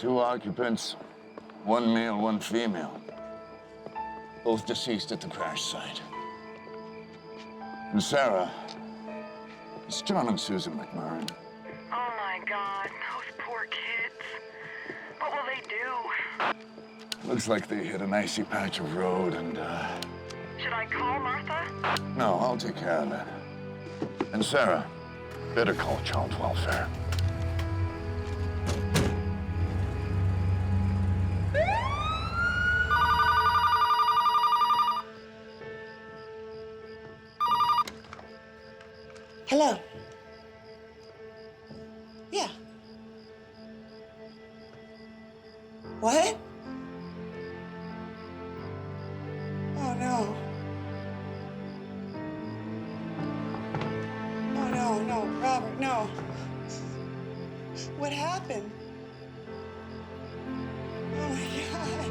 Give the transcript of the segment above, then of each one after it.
Two occupants, one male, one female. Both deceased at the crash site. And Sarah, it's John and Susan McMurrin. Oh my God, those poor kids. What will they do? Looks like they hit an icy patch of road and, Should I call Martha? No, I'll take care of it. And Sarah, better call child welfare. Hello. Yeah. What? Oh no. Oh no, Robert, no. What happened? Oh my God.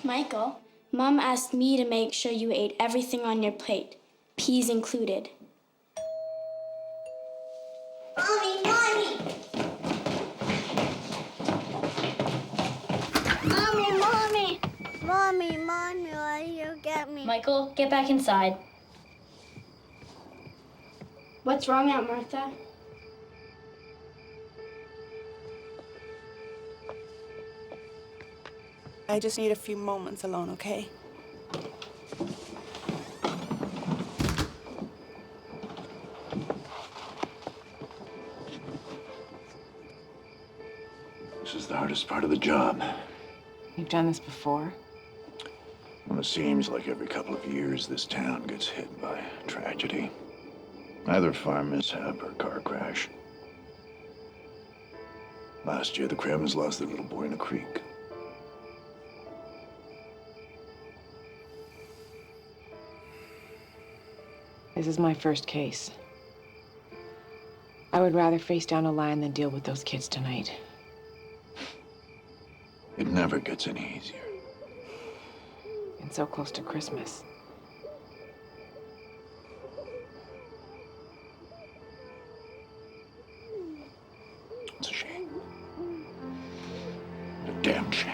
Michael, Mom asked me to make sure you ate everything on your plate, peas included. Mommy! Mommy, why you get me? Michael, get back inside. What's wrong, Aunt Martha? I just need a few moments alone, okay? This is the hardest part of the job. You've done this before? Well, it seems like every couple of years this town gets hit by tragedy. Either farm mishap or car crash. Last year, the Cravens lost their little boy in a creek. This is my first case. I would rather face down a lion than deal with those kids tonight. It never gets any easier. And so close to Christmas. It's a shame. A damn shame.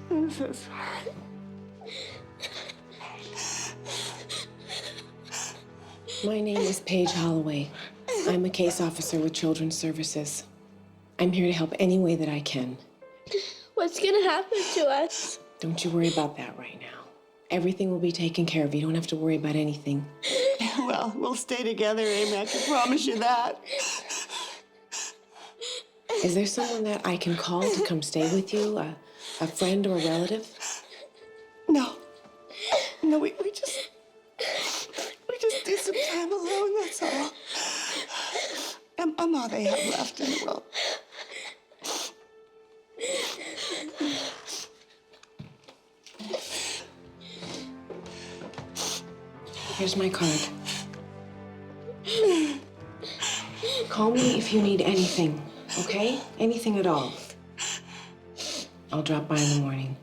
I'm so sorry. My name is Paige Holloway. I'm a case officer with Children's Services. I'm here to help any way that I can. What's gonna happen to us? Don't you worry about that right now. Everything will be taken care of. You don't have to worry about anything. Well, we'll stay together, Amy. I can promise you that. Is there someone that I can call to come stay with you? A friend or a relative? No, we just need some time alone, that's all. I'm all they have left in the world. Here's my card. Call me if you need anything, okay? Anything at all. I'll drop by in the morning.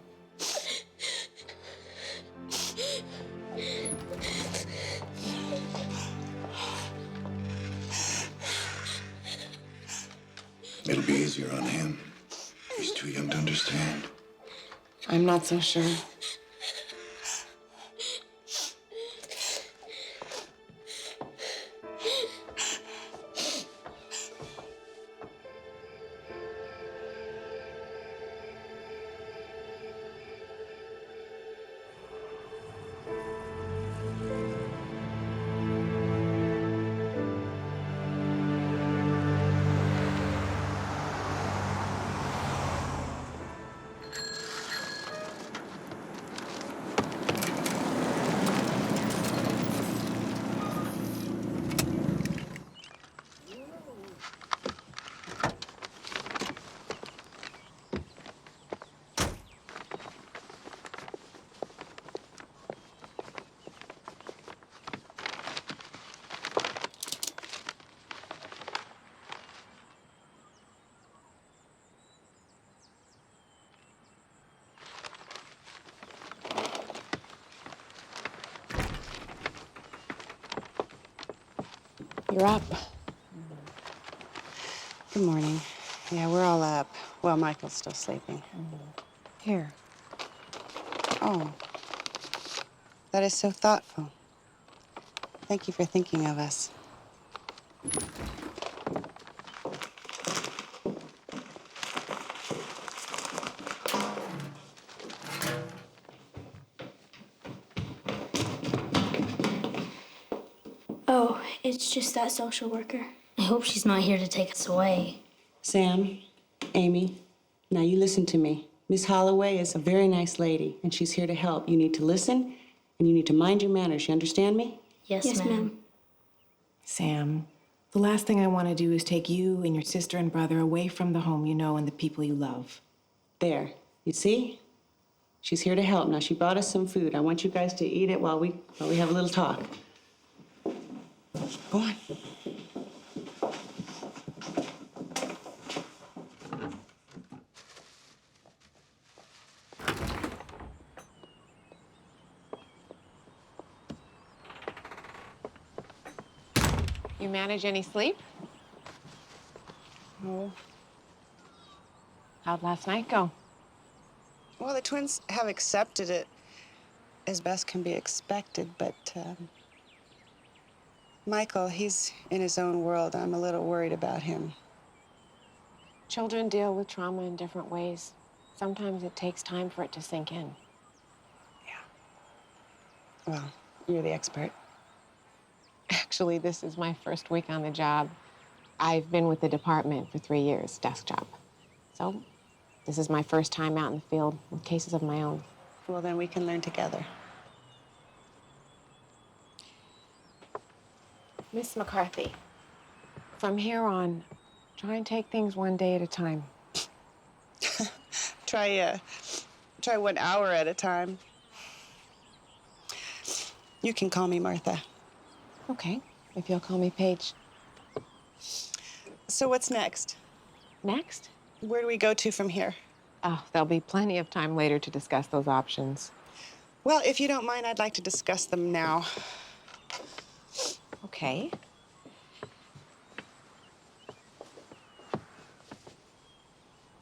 It'll be easier on him. He's too young to understand. I'm not so sure. You're up. Good morning. Yeah, we're all up. Well, Michael's still sleeping. Here. Oh, that is so thoughtful. Thank you for thinking of us. Oh, it's just that social worker. I hope she's not here to take us away. Sam, Amy, now you listen to me. Miss Holloway is a very nice lady, and she's here to help. You need to listen, and you need to mind your manners. You understand me? Yes, ma'am. Sam, the last thing I want to do is take you and your sister and brother away from the home you know and the people you love. There. You see? She's here to help. Now, she brought us some food. I want you guys to eat it while we have a little talk. Go on. You manage any sleep? Oh. How'd last night go? Well, the twins have accepted it as best can be expected, but Michael, he's in his own world. I'm a little worried about him. Children deal with trauma in different ways. Sometimes it takes time for it to sink in. Well, you're the expert. Actually, this is my first week on the job. I've been with the department for 3 years, desk job. So, this is my first time out in the field with cases of my own. Well, then we can learn together. Miss McCarthy, from here on, try and take things one day at a time. Try 1 hour at a time. You can call me Martha. Okay, if you'll call me Paige. So what's next? Next? Where do we go to from here? Oh, there'll be plenty of time later to discuss those options. Well, if you don't mind, I'd like to discuss them now. Okay.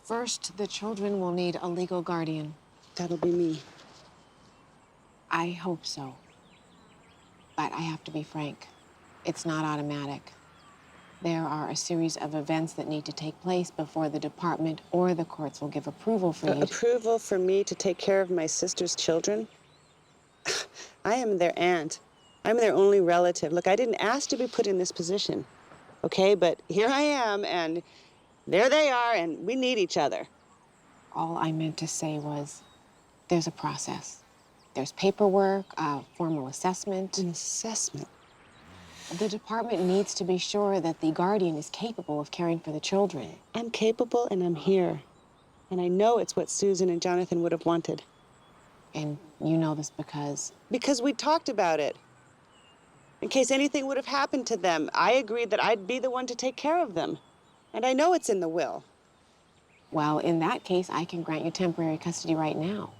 First, the children will need a legal guardian. That'll be me. I hope so. But I have to be frank. It's not automatic. There are a series of events that need to take place before the department or the courts will give approval for you to... Approval for me to take care of my sister's children? I am their aunt. I'm their only relative. Look, I didn't ask to be put in this position, okay? But here I am, and there they are, and we need each other. All I meant to say was, there's a process. There's paperwork, a formal assessment. An assessment? The department needs to be sure that the guardian is capable of caring for the children. I'm capable, and I'm here. And I know it's what Susan and Jonathan would have wanted. And you know this because... Because we talked about it. In case anything would have happened to them, I agreed that I'd be the one to take care of them. And I know it's in the will. Well, in that case, I can grant you temporary custody right now.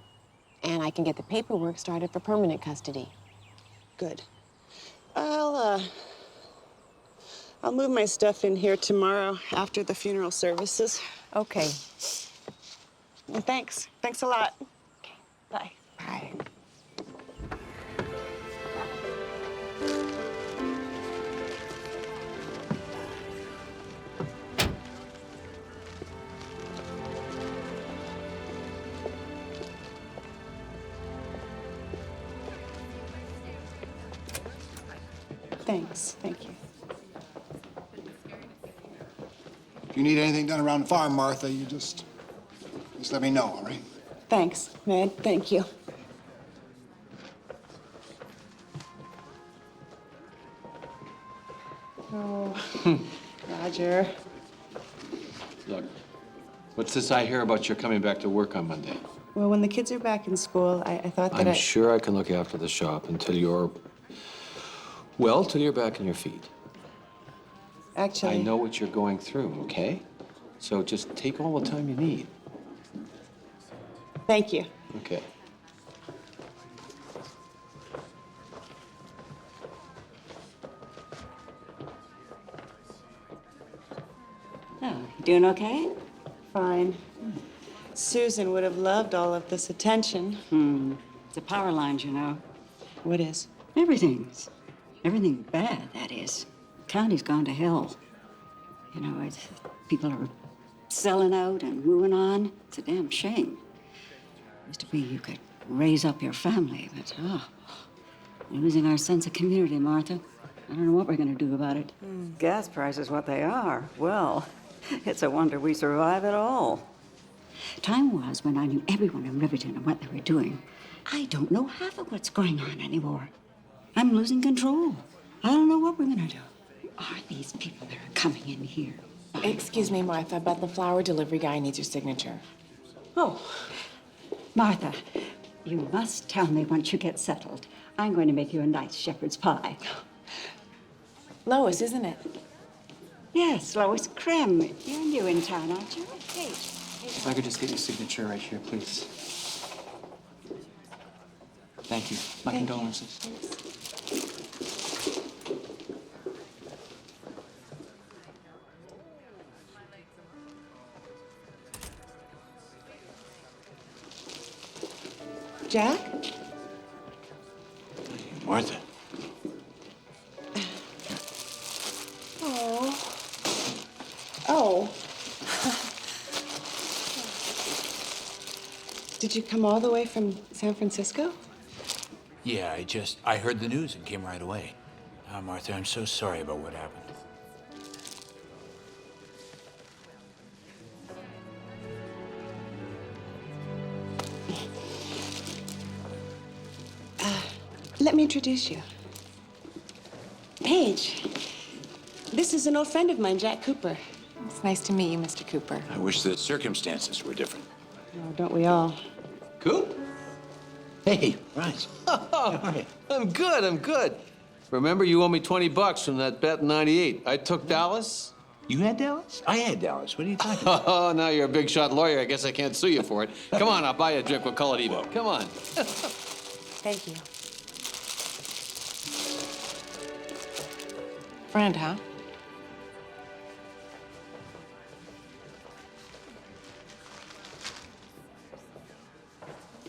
And I can get the paperwork started for permanent custody. Good. I'll move my stuff in here tomorrow after the funeral services. Okay. Well, thanks. Thanks a lot. Okay. Bye. Bye. Thanks. Thank you. If you need anything done around the farm, Martha, you just let me know, all right? Thanks, Ned. Thank you. Oh, Roger. Look, what's this I hear about you coming back to work on Monday? Well, when the kids are back in school, I thought that I'm sure I can look after the shop until you're, well, till you're back on your feet. Actually... I know what you're going through, okay? So just take all the time you need. Thank you. Okay. Oh, you doing okay? Fine. Susan would have loved all of this attention. It's the power lines, you know. What is? Everything bad, that is. County's gone to hell. You know, people are selling out and moving on. It's a damn shame. Used to be you could raise up your family, but we're losing our sense of community, Martha. I don't know what we're gonna do about it. Gas prices what they are. Well, it's a wonder we survive at all. Time was when I knew everyone in Riverton and what they were doing. I don't know half of what's going on anymore. I'm losing control. I don't know what we're gonna do. Who are these people that are coming in here? Excuse me, Martha, but the flower delivery guy needs your signature. Oh, Martha, you must tell me once you get settled. I'm going to make you a nice shepherd's pie. Lois, isn't it? Yes, Lois Krem. You're new in town, aren't you? Paige. If I could just get your signature right here, please. Thank you. My condolences. Jack? Martha. Oh. Did you come all the way from San Francisco? Yeah, I heard the news and came right away. Martha, I'm so sorry about what happened. Let me introduce you. Paige. This is an old friend of mine, Jack Cooper. It's nice to meet you, Mr. Cooper. I wish the circumstances were different. Oh, don't we all? Coop? Hey, right. I'm good. Remember, you owe me $20 from that bet in '98. I took Dallas. You had Dallas? I had Dallas. What are you talking about? Oh, now you're a big shot lawyer. I guess I can't sue you for it. Come on, I'll buy you a drink. We'll call it even. Come on. Thank you. Friend, huh?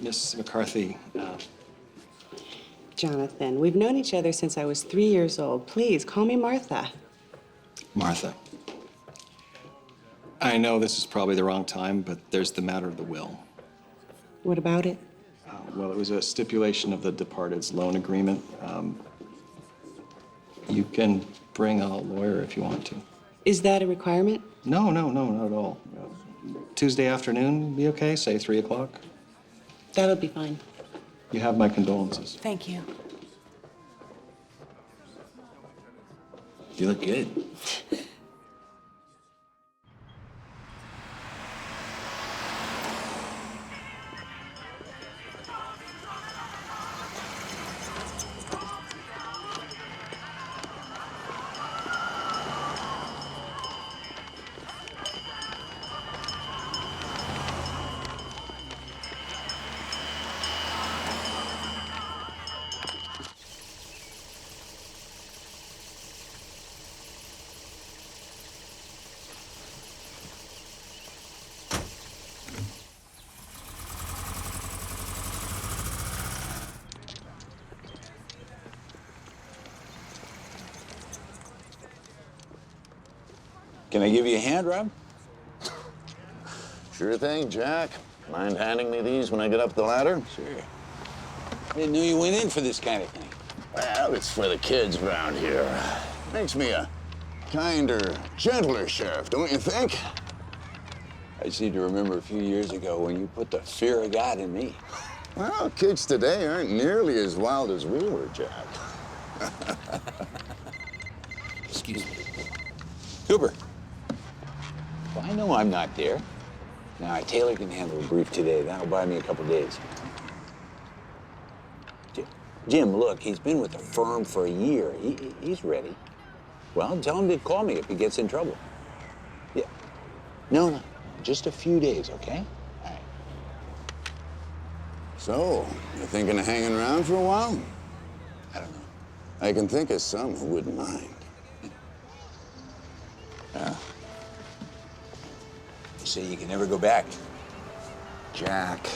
Miss McCarthy, Jonathan, we've known each other since I was 3 years old. Please, call me Martha. Martha. I know this is probably the wrong time, but there's the matter of the will. What about it? Well, it was a stipulation of the departed's loan agreement. You can bring a lawyer if you want to. Is that a requirement? No, not at all. Tuesday afternoon, be okay? Say 3 o'clock? That'll be fine. You have my condolences. Thank you. You look good. Can I give you a hand, Rob? Sure thing, Jack. Mind handing me these when I get up the ladder? Sure. I didn't know you went in for this kind of thing. Well, it's for the kids around here. Makes me a kinder, gentler sheriff, don't you think? I seem to remember a few years ago when you put the fear of God in me. Well, kids today aren't nearly as wild as we were, Jack. Excuse me. Cooper. Well, I know I'm not there. Now, Taylor can handle a brief today. That'll buy me a couple days. Jim, look, he's been with the firm for a year. He's ready. Well, tell him to call me if he gets in trouble. Yeah. No, just a few days, okay? All right. So, you thinking of hanging around for a while? I don't know. I can think of some who wouldn't mind. They say you can never go back. Jack,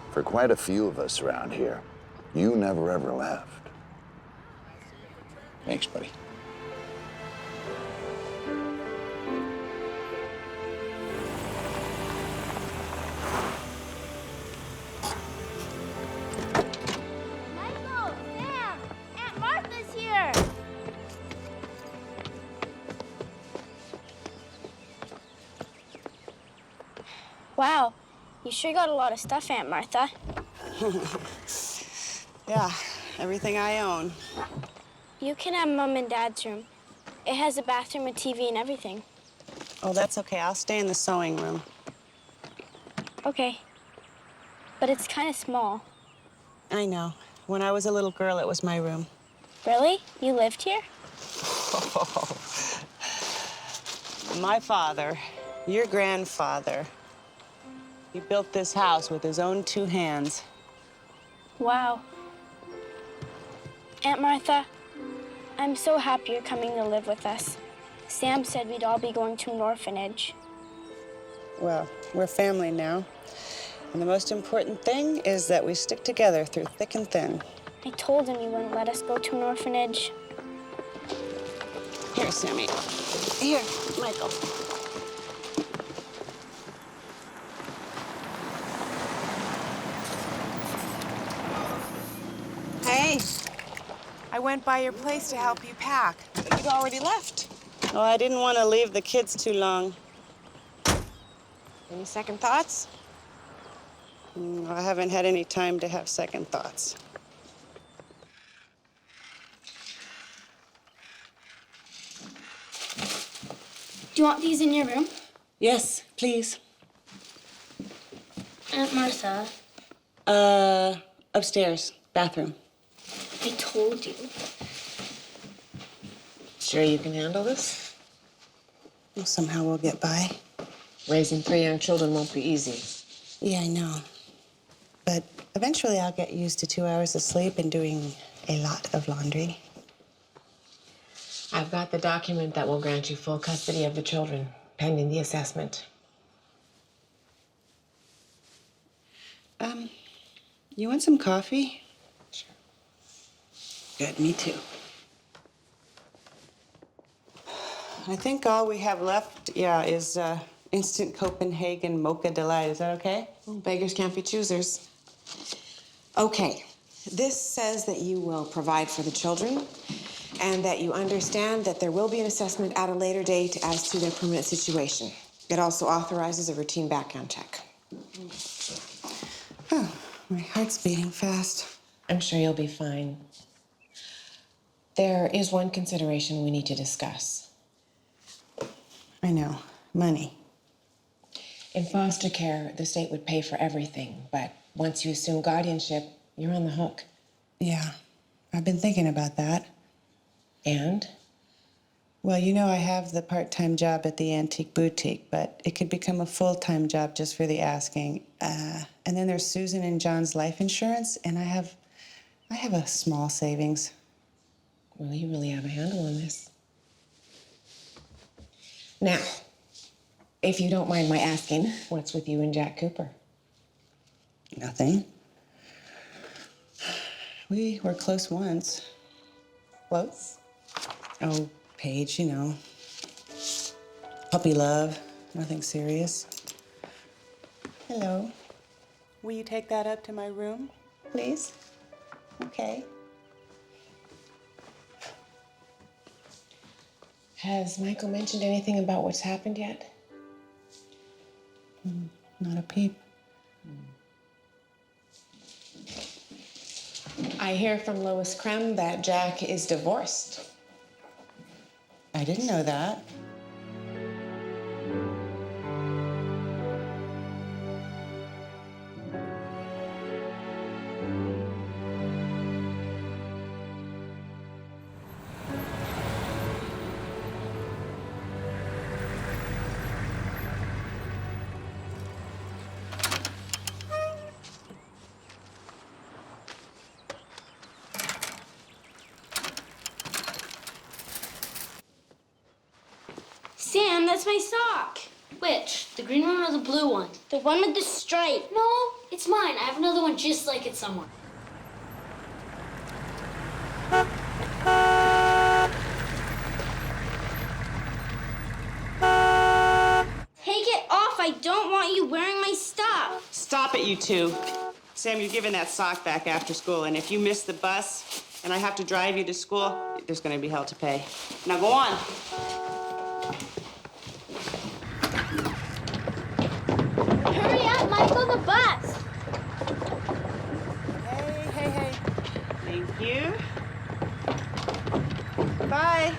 for quite a few of us around here, you never ever left. Thanks, buddy. Michael, Sam, Aunt Martha's here. Wow, you sure got a lot of stuff, Aunt Martha. Yeah, everything I own. You can have Mom and Dad's room. It has a bathroom, a TV, and everything. Oh, that's okay. I'll stay in the sewing room. Okay. But it's kind of small. I know. When I was a little girl, it was my room. Really? You lived here? My father, your grandfather, he built this house with his own 2 hands. Wow. Aunt Martha, I'm so happy you're coming to live with us. Sam said we'd all be going to an orphanage. Well, we're family now. And the most important thing is that we stick together through thick and thin. I told him he wouldn't let us go to an orphanage. Here, Sammy. Here, Michael. Hey, I went by your place to help you pack, but you'd already left. Oh, I didn't want to leave the kids too long. Any second thoughts? I haven't had any time to have second thoughts. Do you want these in your room? Yes, please. Aunt Martha, Upstairs, bathroom. I told you. Sure you can handle this? Well, somehow we'll get by. Raising 3 young children won't be easy. Yeah, I know. But eventually I'll get used to 2 hours of sleep and doing a lot of laundry. I've got the document that will grant you full custody of the children, pending the assessment. You want some coffee? Sure. Good, me too. I think all we have left, is instant Copenhagen Mocha Delight. Is that okay? Well, beggars can't be choosers. Okay, this says that you will provide for the children and that you understand that there will be an assessment at a later date as to their permanent situation. It also authorizes a routine background check. Oh, my heart's beating fast. I'm sure you'll be fine. There is one consideration we need to discuss. I know, money. In foster care, the state would pay for everything, but once you assume guardianship, you're on the hook. Yeah, I've been thinking about that. And? Well, I have the part-time job at the antique boutique, but it could become a full-time job just for the asking. And then there's Susan and John's life insurance, and I have a small savings. Well, you really have a handle on this. Now, if you don't mind my asking, what's with you and Jack Cooper? Nothing. We were close once. Close? Oh, Paige, Puppy love, nothing serious. Hello. Will you take that up to my room, please? Okay. Has Michael mentioned anything about what's happened yet? Not a peep. I hear from Lois Krem that Jack is divorced. I didn't know that. Sam, that's my sock. Which? The green one or the blue one? The one with the stripe. No, it's mine. I have another one just like it somewhere. Take it off. I don't want you wearing my stuff. Stop it, you two. Sam, you're giving that sock back after school, and if you miss the bus and I have to drive you to school, there's gonna be hell to pay. Now go on. Hurry up, Michael, the bus. Hey. Thank you. Bye.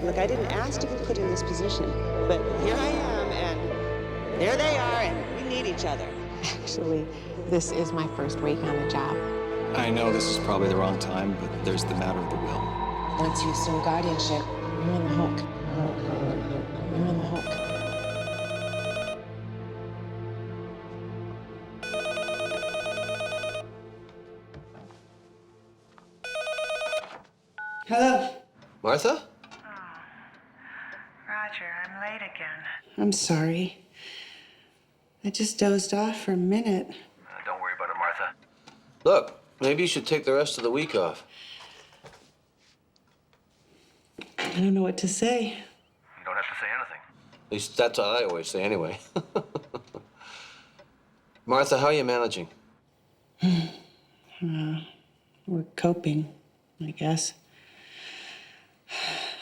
Look, I didn't ask to be put in this position, but here I am, and there they are, and we need each other. Actually, this is my first week on the job. I know this is probably the wrong time, but there's the matter of the will. Once you assume guardianship, you're on the hook. You're on the hook. Hello. Martha? Roger, I'm late again. I'm sorry. I just dozed off for a minute. Don't worry about it, Martha. Look, maybe you should take the rest of the week off. I don't know what to say. You don't have to say anything. At least that's what I always say anyway. Martha, how are you managing? We're coping, I guess.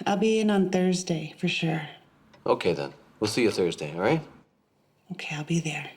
I'll be in on Thursday, for sure. Okay, then. We'll see you Thursday, all right? Okay, I'll be there.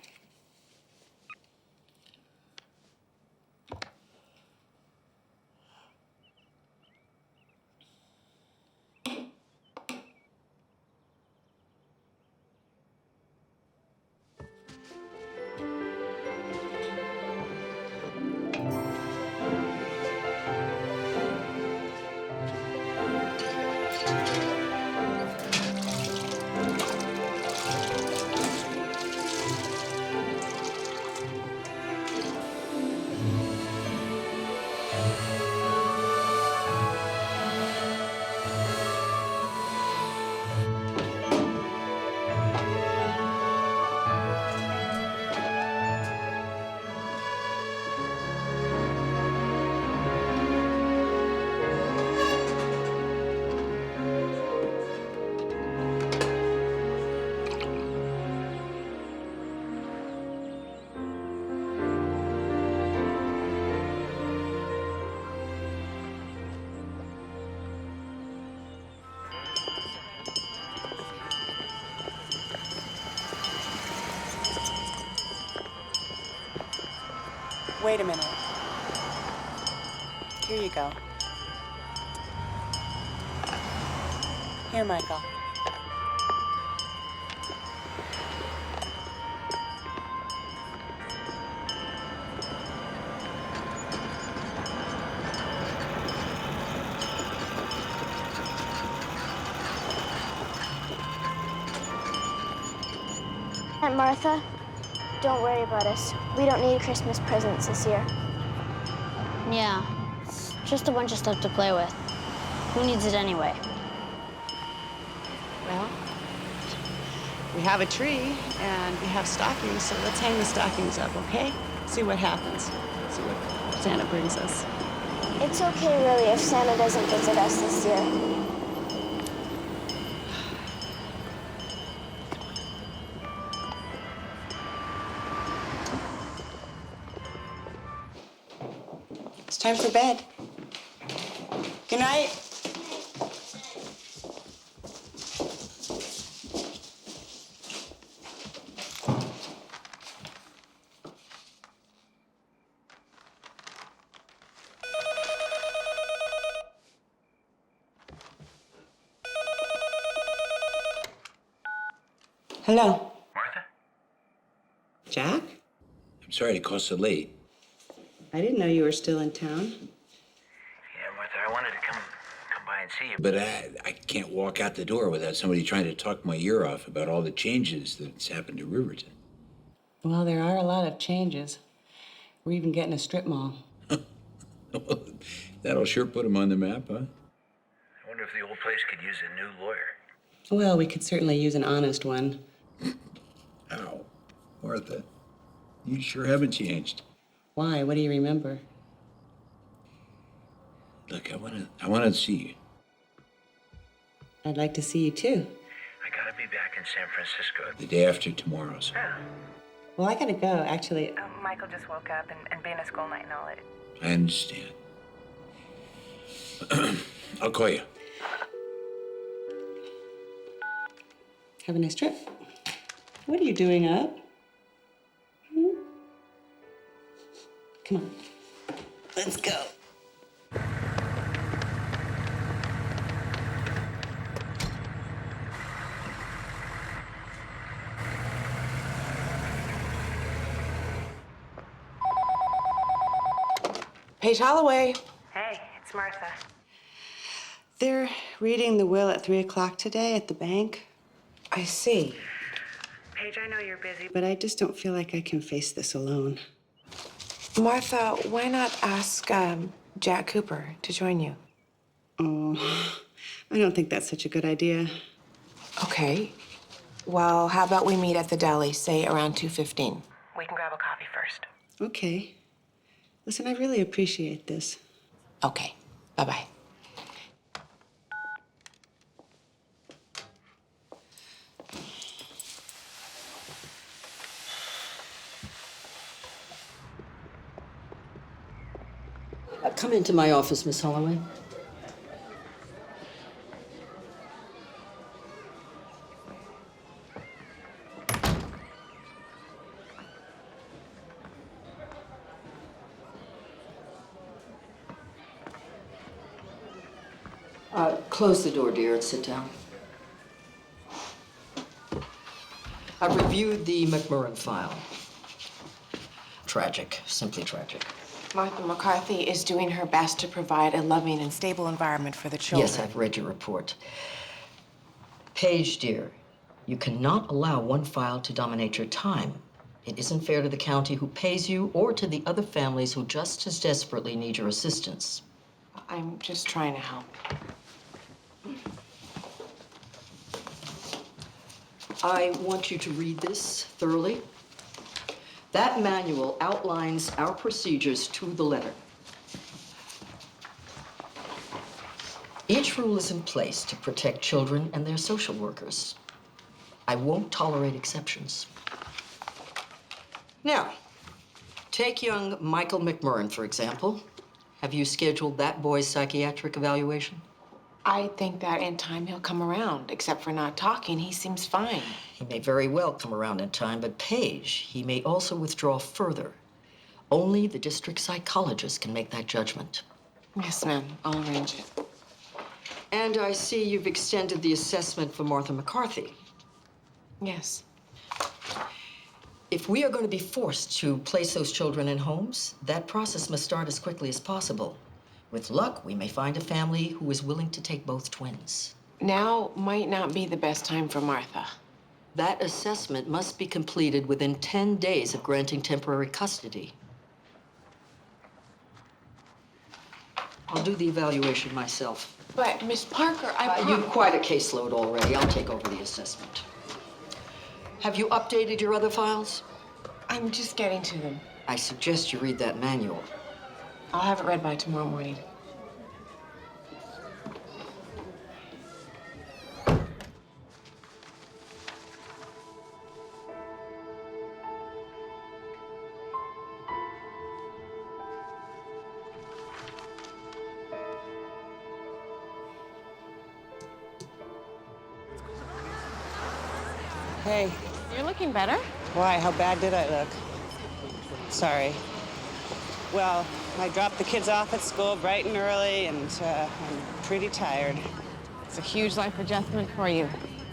Wait a minute. Here you go. Here, Michael. Aunt Martha, don't worry about us. We don't need Christmas presents this year. Yeah, it's just a bunch of stuff to play with. Who needs it anyway? Well, we have a tree and we have stockings, so let's hang the stockings up, okay? See what happens. See what Santa brings us. It's okay, really, if Santa doesn't visit us this year. Time for bed. Good night. Hello. Martha? Jack? I'm sorry to call so late. I didn't know you were still in town. Yeah, Martha, I wanted to come by and see you. But I can't walk out the door without somebody trying to talk my ear off about all the changes that's happened to Riverton. Well, there are a lot of changes. We're even getting a strip mall. That'll sure put him on the map, huh? I wonder if the old place could use a new lawyer. Well, we could certainly use an honest one. Ow. Martha, you sure haven't changed. Why? What do you remember? Look, I wanna see you. I'd like to see you too. I gotta be back in San Francisco. The day after tomorrow's. Well, I gotta go, actually. Michael just woke up and being a school night and all that. I understand. I'll call you. Have a nice trip. What are you doing up? Come on. Let's go. Paige Holloway. Hey, it's Martha. They're reading the will at 3 o'clock today at the bank. I see. Paige, I know you're busy, But I just don't feel like I can face this alone. Martha, why not ask Jack Cooper to join you? Oh, I don't think that's such a good idea. Okay. Well, how about we meet at the deli, say around 2:15? we can grab a coffee first. Okay. Listen, I really appreciate this. Okay. Bye-bye. Come into my office, Miss Holloway. Close the door, dear, and sit down. I've reviewed the McMurrin file. Tragic, simply tragic. Martha McCarthy is doing her best to provide a loving and stable environment for the children. Yes, I've read your report. Paige, dear, you cannot allow one file to dominate your time. It isn't fair to the county who pays you or to the other families who just as desperately need your assistance. I'm just trying to help. I want you to read this thoroughly. That manual outlines our procedures to the letter. Each rule is in place to protect children and their social workers. I won't tolerate exceptions. Now, take young Michael McMurrin, for example. Have you scheduled that boy's psychiatric evaluation? I think that in time he'll come around. Except for not talking, he seems fine. He may very well come around in time, but Paige, he may also withdraw further. Only the district psychologist can make that judgment. Yes, ma'am. I'll arrange it. And I see you've extended the assessment for Martha McCarthy. Yes. If we are going to be forced to place those children in homes, that process must start as quickly as possible. With luck, we may find a family who is willing to take both twins. Now might not be the best time for Martha. That assessment must be completed within 10 days of granting temporary custody. I'll do the evaluation myself. But, Miss Parker, You've quite a caseload already. I'll take over the assessment. Have you updated your other files? I'm just getting to them. I suggest you read that manual. I'll have it read by tomorrow morning. Hey. You're looking better. Why? How bad did I look? Sorry. Well, I dropped the kids off at school bright and early, and I'm pretty tired. It's a huge life adjustment for you.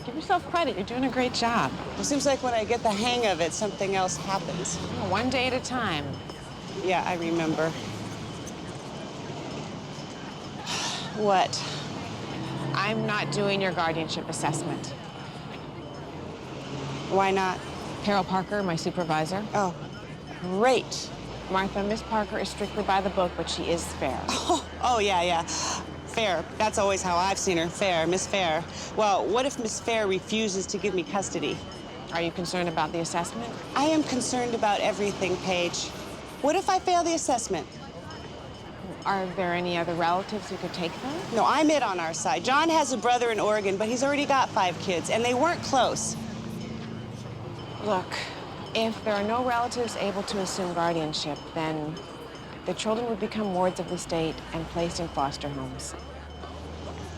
Give yourself credit. You're doing a great job. It seems like when I get the hang of it, something else happens. One day at a time. Yeah, I remember. What? I'm not doing your guardianship assessment. Why not? Carol Parker, my supervisor. Oh, great. Martha, Miss Parker is strictly by the book, but she is fair. Oh, yeah. Fair. That's always how I've seen her. Fair, Miss Fair. Well, what if Miss Fair refuses to give me custody? Are you concerned about the assessment? I am concerned about everything, Paige. What if I fail the assessment? Are there any other relatives who could take them? No, I'm it on our side. John has a brother in Oregon, but he's already got 5 kids, and they weren't close. Look, if there are no relatives able to assume guardianship, then the children would become wards of the state and placed in foster homes.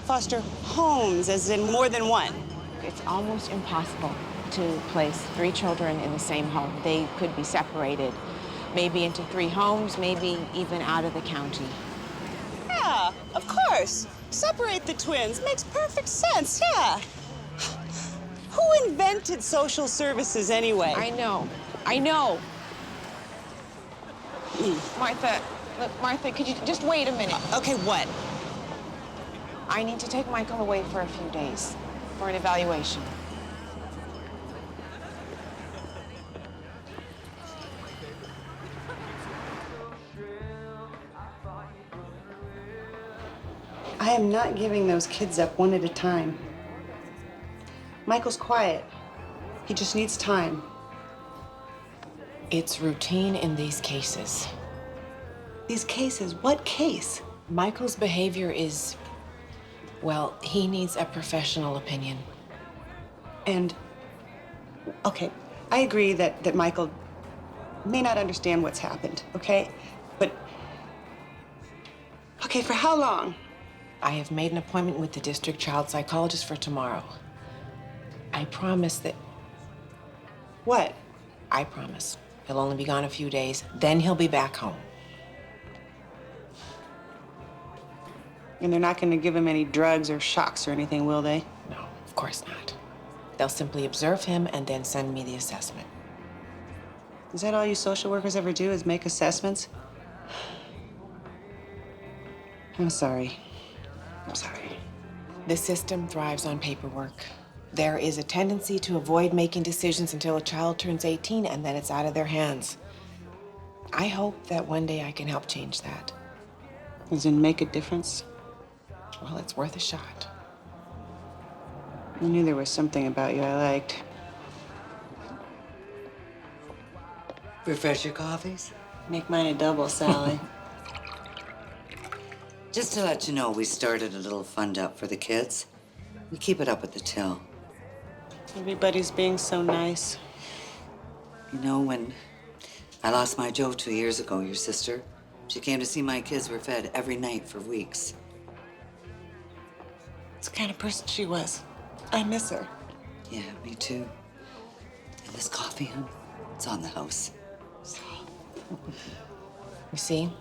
Foster homes, as in more than one? It's almost impossible to place 3 children in the same home. They could be separated, maybe into 3 homes, maybe even out of the county. Yeah, of course. Separate the twins. Makes perfect sense, yeah. Who invented social services anyway? I know. Martha, look, Martha, could you just wait a minute? Okay, what? I need to take Michael away for a few days for an evaluation. I am not giving those kids up one at a time. Michael's quiet. He just needs time. It's routine in these cases. These cases? What case? Michael's behavior is, well, he needs a professional opinion. And, okay, I agree that Michael may not understand what's happened, okay? But, okay, for how long? I have made an appointment with the district child psychologist for tomorrow. I promise that... What? I promise. He'll only be gone a few days, then he'll be back home. And they're not going to give him any drugs or shocks or anything, will they? No, of course not. They'll simply observe him and then send me the assessment. Is that all you social workers ever do, is make assessments? I'm sorry. The system thrives on paperwork. There is a tendency to avoid making decisions until a child turns 18 and then it's out of their hands. I hope that one day I can help change that. As in make a difference? Well, it's worth a shot. I knew there was something about you I liked. Refresh your coffees? Make mine a double, Sally. Just to let you know, we started a little fund up for the kids. We keep it up at the till. Everybody's being so nice. You know, when I lost my Joe 2 years ago, your sister, she came to see my kids were fed every night for weeks. It's the kind of person she was. I miss her. Yeah, me too. And this coffee, huh? It's on the house. You see,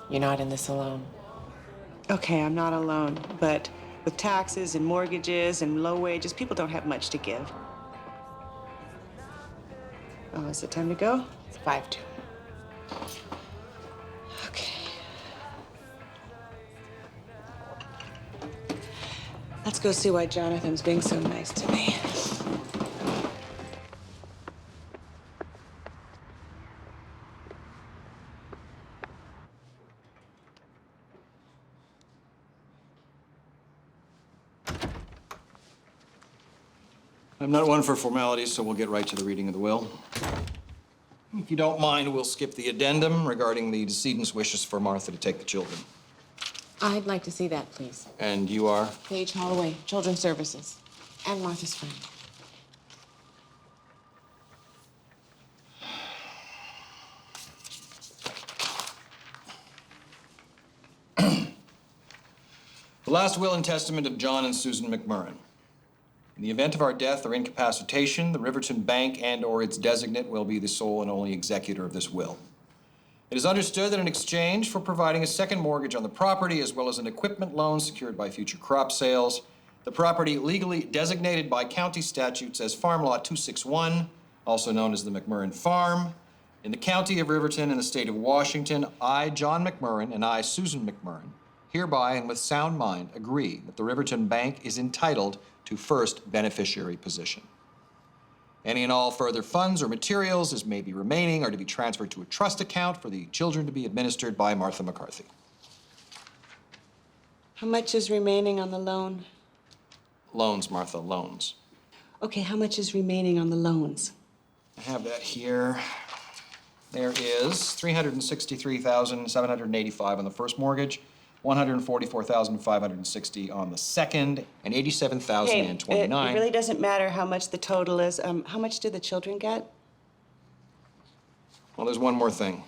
you're not in this alone. Okay, I'm not alone, but with taxes and mortgages and low wages, people don't have much to give. Oh, is it time to go? It's 5-2. Okay. Let's go see why Jonathan's being so nice to me. I'm not one for formalities, so we'll get right to the reading of the will. If you don't mind, we'll skip the addendum regarding the decedent's wishes for Martha to take the children. I'd like to see that, please. And you are? Paige Holloway, Children's Services, and Martha's friend. The last will and testament of John and Susan McMurrin. In the event of our death or incapacitation, the Riverton Bank and/or its designate will be the sole and only executor of this will. It is understood that in exchange for providing a second mortgage on the property, as well as an equipment loan secured by future crop sales, the property legally designated by county statutes as Farm Lot 261, also known as the McMurrin Farm, in the county of Riverton and the state of Washington, I, John McMurrin, and I, Susan McMurrin, hereby and with sound mind agree that the Riverton Bank is entitled to first beneficiary position. Any and all further funds or materials as may be remaining are to be transferred to a trust account for the children to be administered by Martha McCarthy. How much is remaining on the loan? Loans, Martha, loans. Okay, how much is remaining on the loans? I have that here. There is $363,785 on the first mortgage, $144,560 on the second, and $87,029. It really doesn't matter how much the total is. How much do the children get? Well, there's one more thing.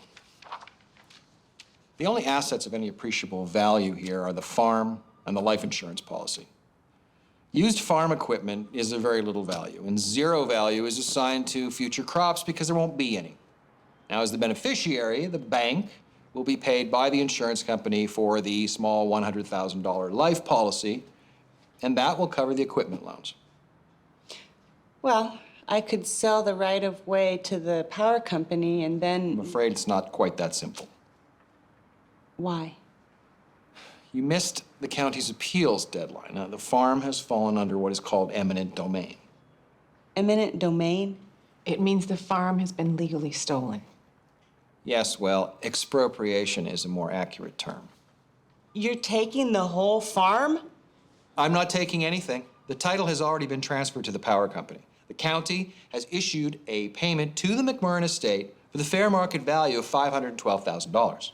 The only assets of any appreciable value here are the farm and the life insurance policy. Used farm equipment is of very little value, and zero value is assigned to future crops because there won't be any. Now, as the beneficiary, the bank will be paid by the insurance company for the small $100,000 life policy, and that will cover the equipment loans. Well, I could sell the right-of-way to the power company and then... I'm afraid it's not quite that simple. Why? You missed the county's appeals deadline. Now, the farm has fallen under what is called eminent domain. Eminent domain? It means the farm has been legally stolen. Yes, well, expropriation is a more accurate term. You're taking the whole farm? I'm not taking anything. The title has already been transferred to the power company. The county has issued a payment to the McMurrin estate for the fair market value of $512,000.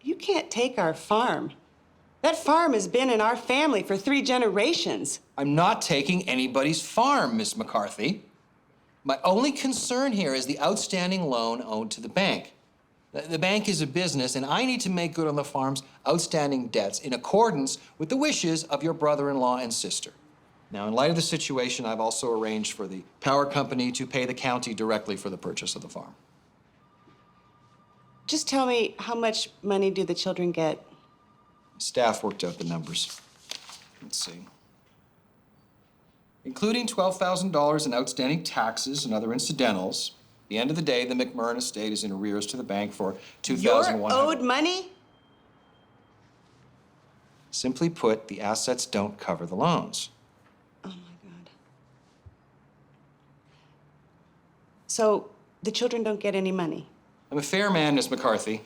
You can't take our farm. That farm has been in our family for 3 generations. I'm not taking anybody's farm, Miss McCarthy. My only concern here is the outstanding loan owed to the bank. The bank is a business, and I need to make good on the farm's outstanding debts in accordance with the wishes of your brother-in-law and sister. Now, in light of the situation, I've also arranged for the power company to pay the county directly for the purchase of the farm. Just tell me, how much money do the children get? Staff worked out the numbers. Let's see. Including $12,000 in outstanding taxes and other incidentals, at the end of the day, the McMurrin estate is in arrears to the bank for $2,100. You're owed money? Simply put, the assets don't cover the loans. Oh, my God. So the children don't get any money? I'm a fair man, Miss McCarthy.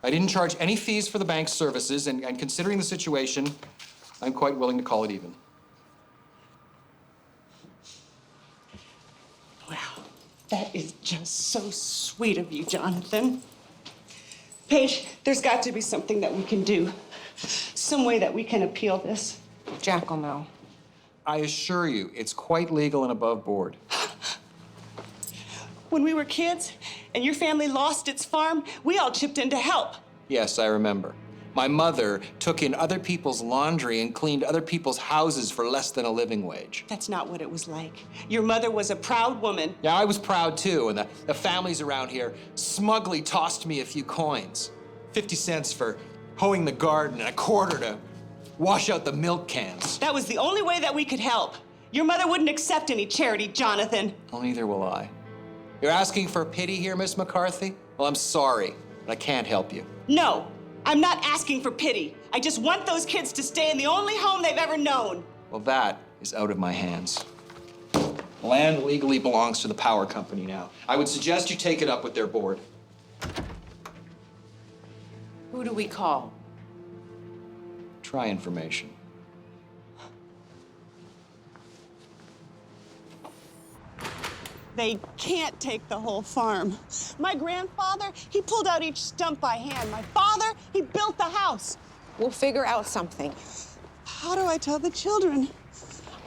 I didn't charge any fees for the bank's services, and considering the situation, I'm quite willing to call it even. Wow, that is just so sweet of you, Jonathan. Paige, there's got to be something that we can do. Some way that we can appeal this. Jack will know. I assure you, it's quite legal and above board. When we were kids and your family lost its farm, we all chipped in to help. Yes, I remember. My mother took in other people's laundry and cleaned other people's houses for less than a living wage. That's not what it was like. Your mother was a proud woman. Yeah, I was proud too, and the families around here smugly tossed me a few coins. 50 cents for hoeing the garden and a quarter to wash out the milk cans. That was the only way that we could help. Your mother wouldn't accept any charity, Jonathan. Well, neither will I. You're asking for pity here, Miss McCarthy? Well, I'm sorry, but I can't help you. No, I'm not asking for pity. I just want those kids to stay in the only home they've ever known. Well, that is out of my hands. Land legally belongs to the power company now. I would suggest you take it up with their board. Who do we call? Try information. They can't take the whole farm. My grandfather, he pulled out each stump by hand. My father, he built the house. We'll figure out something. How do I tell the children?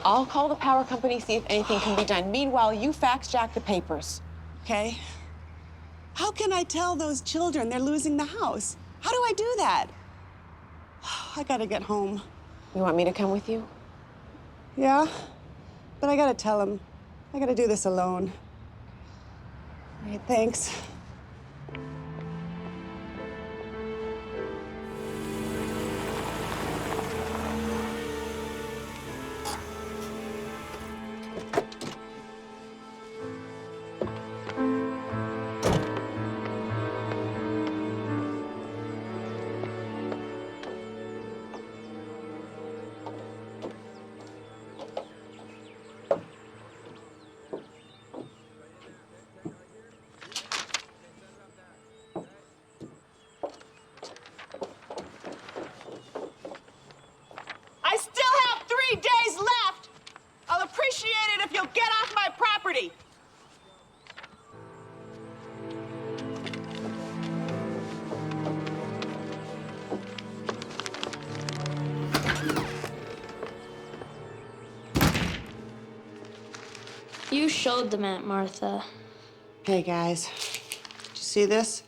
I'll call the power company, see if anything can be done. Meanwhile, you fax Jack the papers. Okay. How can I tell those children they're losing the house? How do I do that? I gotta get home. You want me to come with you? Yeah, but I gotta tell him. I gotta do this alone. All right, thanks. I still have 3 days left. I'll appreciate it if you'll get off my property. You showed them, Aunt Martha. Hey, guys. Did you see this?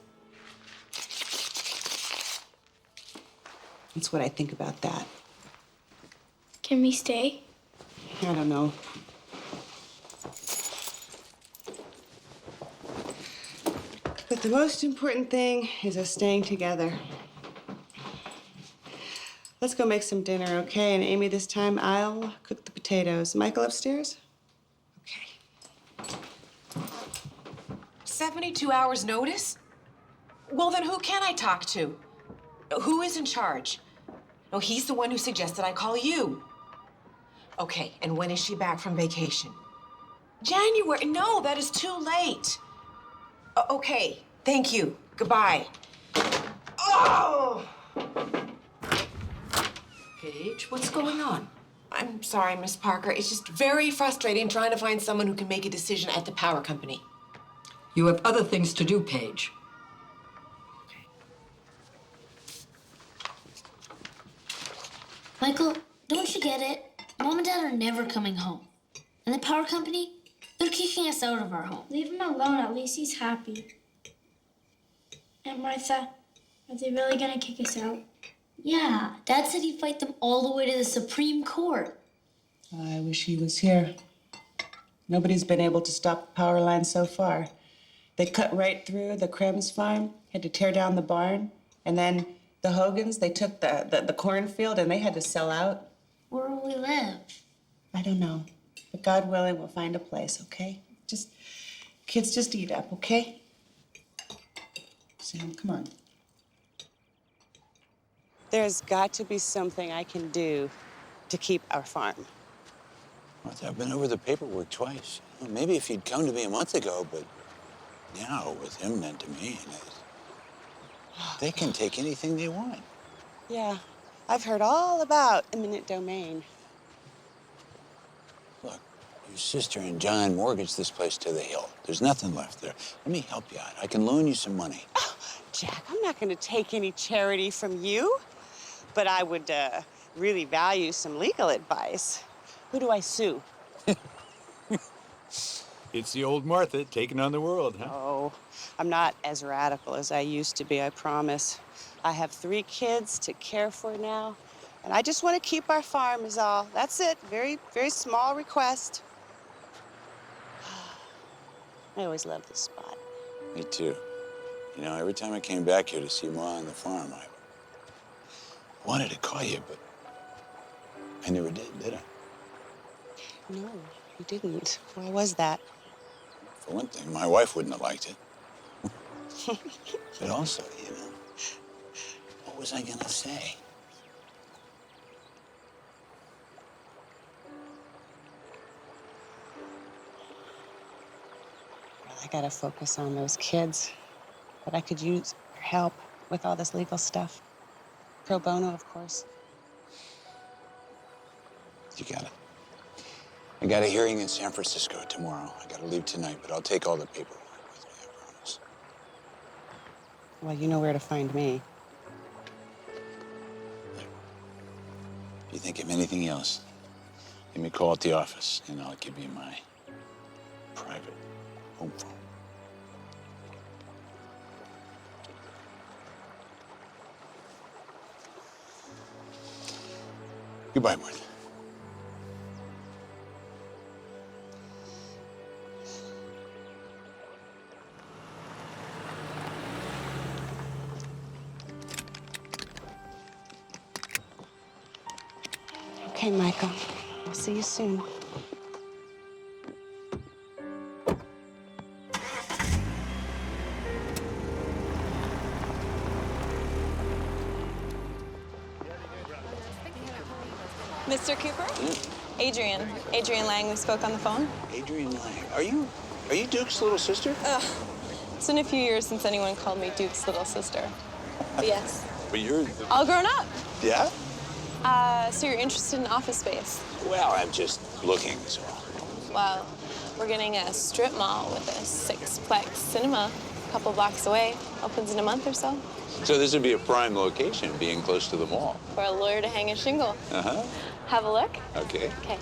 That's what I think about that. Can we stay? I don't know. But the most important thing is us staying together. Let's go make some dinner, okay? And Amy, this time I'll cook the potatoes. Michael upstairs? 72 hours notice? Well, then who can I talk to? Who is in charge? No, he's the one who suggested I call you. Okay, and when is she back from vacation? January. No, that is too late. Okay, thank you. Goodbye. Oh! Paige, what's going on? I'm sorry, Miss Parker. It's just very frustrating trying to find someone who can make a decision at the power company. You have other things to do, Paige. Michael, don't you get it? Mom and Dad are never coming home. And the power company, they're kicking us out of our home. Leave him alone. At least he's happy. Aunt Martha, are they really gonna kick us out? Yeah, Dad said he'd fight them all the way to the Supreme Court. I wish he was here. Nobody's been able to stop the power line so far. They cut right through the Krems farm, had to tear down the barn, and then the Hogans, they took the cornfield and they had to sell out. Where will we live? I don't know, but God willing, we'll find a place, okay? Kids, just eat up, okay? Sam, come on. There's got to be something I can do to keep our farm. Martha, I've been over the paperwork twice. Well, maybe if you'd come to me a month ago, but now with him then to me, they can take anything they want. Yeah, I've heard all about eminent domain. Look, your sister and John mortgaged this place to the hill. There's nothing left there. Let me help you out. I can loan you some money. Oh, Jack, I'm not going to take any charity from you, but I would really value some legal advice. Who do I sue? It's the old Martha taking on the world, huh? Oh, I'm not as radical as I used to be, I promise. I have 3 kids to care for now, and I just want to keep our farm is all. That's it. Very, very small request. I always loved this spot. Me too. You know, every time I came back here to see Ma on the farm, I wanted to call you, but I never did I? No, you didn't. Why was that? For one thing, my wife wouldn't have liked it. But also, you know, what was I gonna say? Well, I gotta focus on those kids. But I could use your help with all this legal stuff. Pro bono, of course. You got it. I got a hearing in San Francisco tomorrow. I gotta leave tonight, but I'll take all the paperwork with me, I promise. Well, you know where to find me. If you think of anything else, give me a call at the office, and I'll give you my private home phone. Goodbye, Martha. Okay, Michael. I'll see you soon. Mr. Cooper? Adrian. Adrian Lang, we spoke on the phone. Adrian Lang. Are you Duke's little sister? Ugh. It's been a few years since anyone called me Duke's little sister. But yes. But you're... All grown up. Yeah? So you're interested in office space? Well, I'm just looking, so. Well, we're getting a strip mall with a six-plex cinema a couple blocks away. Opens in a month or so. So this would be a prime location, being close to the mall. For a lawyer to hang a shingle. Uh-huh. Have a look? Okay. Okay.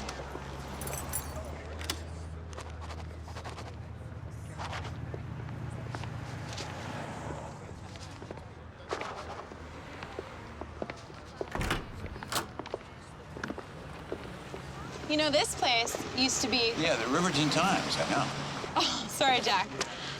You know, this place used to be... Yeah, the Riverton Times, I know. Oh, sorry, Jack.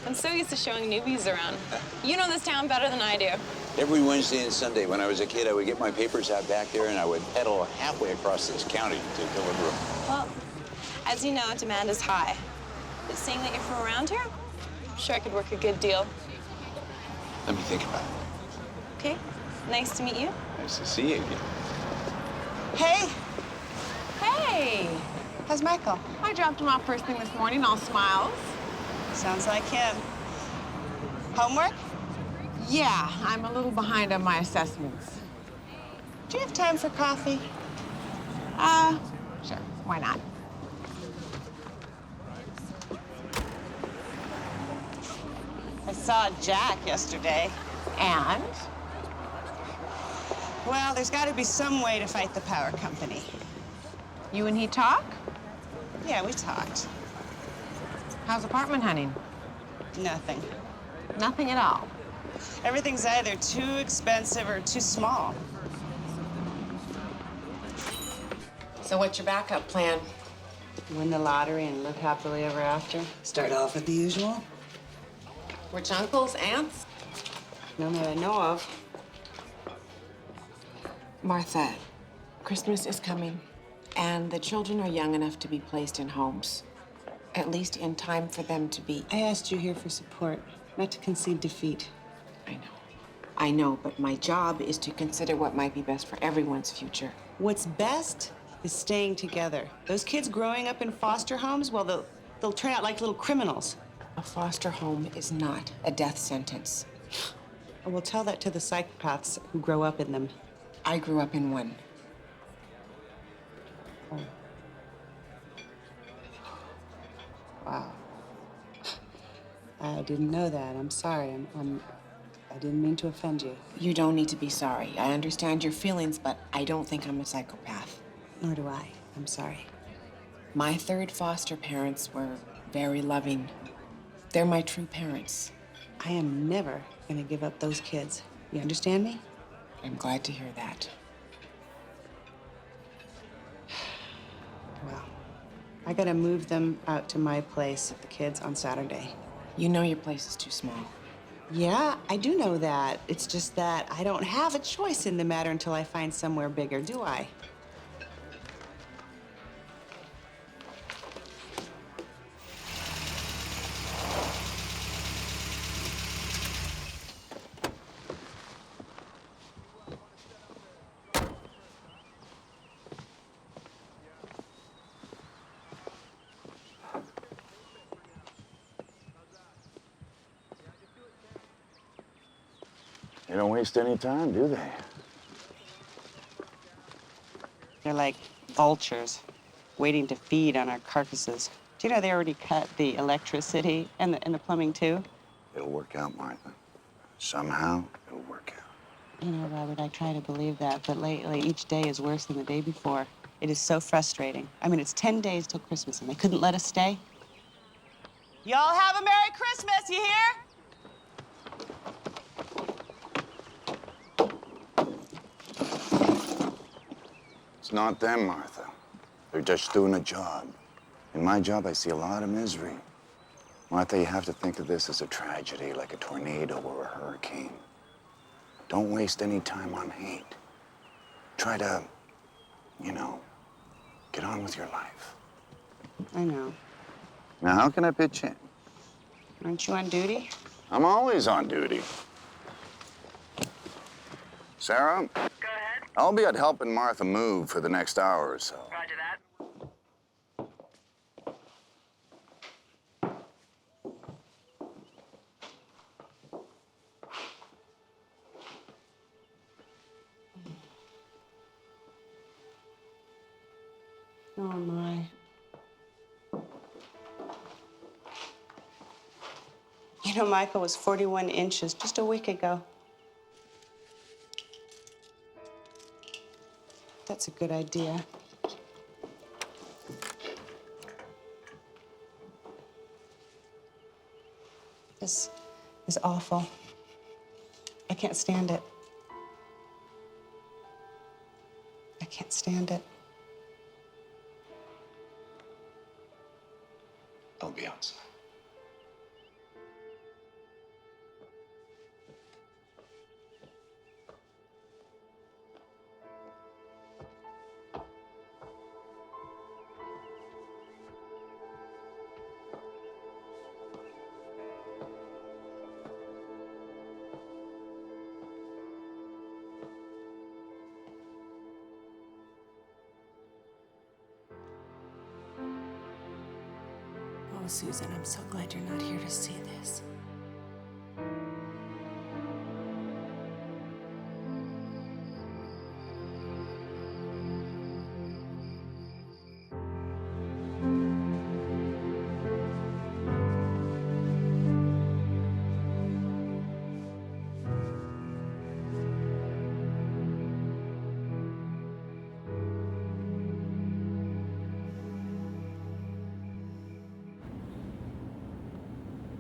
I'm so used to showing newbies around. You know this town better than I do. Every Wednesday and Sunday when I was a kid, I would get my papers out back there and I would pedal halfway across this county to deliver them. Well, as you know, demand is high. But seeing that you're from around here, I'm sure I could work a good deal. Let me think about it. Okay? Nice to meet you. Nice to see you again. Hey, Hey! how's Michael? I dropped him off first thing this morning, all smiles. Sounds like him. Homework? Yeah, I'm a little behind on my assessments. Do you have time for coffee? Sure, why not? I saw Jack yesterday. And? Well, there's got to be some way to fight the power company. You and he talk? Yeah, we talked. How's apartment hunting? Nothing. Nothing at all. Everything's either too expensive or too small. So what's your backup plan? Win the lottery and live happily ever after. Start off with the usual. Which uncles, aunts? None that I know of. Martha, Christmas is coming, and the children are young enough to be placed in homes. At least in time for them to be... I asked you here for support, not to concede defeat. I know, but my job is to consider what might be best for everyone's future. What's best is staying together. Those kids growing up in foster homes, well, they'll turn out like little criminals. A foster home is not a death sentence. And we'll tell that to the psychopaths who grow up in them. I grew up in one. Oh. Wow. I didn't know that. I'm sorry. I didn't mean to offend you. You don't need to be sorry. I understand your feelings, but I don't think I'm a psychopath. Nor do I. I'm sorry. My third foster parents were very loving. They're my true parents. I am never gonna give up those kids. You understand me? I'm glad to hear that. Well, I gotta move them out to my place, the kids, on Saturday. You know your place is too small. Yeah, I do know that. It's just that I don't have a choice in the matter until I find somewhere bigger, do I? They don't waste any time, do they? They're like vultures, waiting to feed on our carcasses. Do you know they already cut the electricity and the plumbing too? It'll work out, Martha. Somehow, it'll work out. You know, Robert, I try to believe that, but lately each day is worse than the day before. It is so frustrating. I mean, it's 10 days till Christmas and they couldn't let us stay. Y'all have a Merry Christmas, you hear? It's not them, Martha. They're just doing a job. In my job, I see a lot of misery. Martha, you have to think of this as a tragedy, like a tornado or a hurricane. Don't waste any time on hate. Try to, you know, get on with your life. I know. Now, how can I pitch in? Aren't you on duty? I'm always on duty. Sarah? Go ahead. I'll be out helping Martha move for the next hour or so. Roger that. Oh, my. You know, Michael was 41 inches just a week ago. That's a good idea. This is awful. I can't stand it. I can't stand it. I'll be outside. Oh, Susan, I'm so glad you're not here to see this.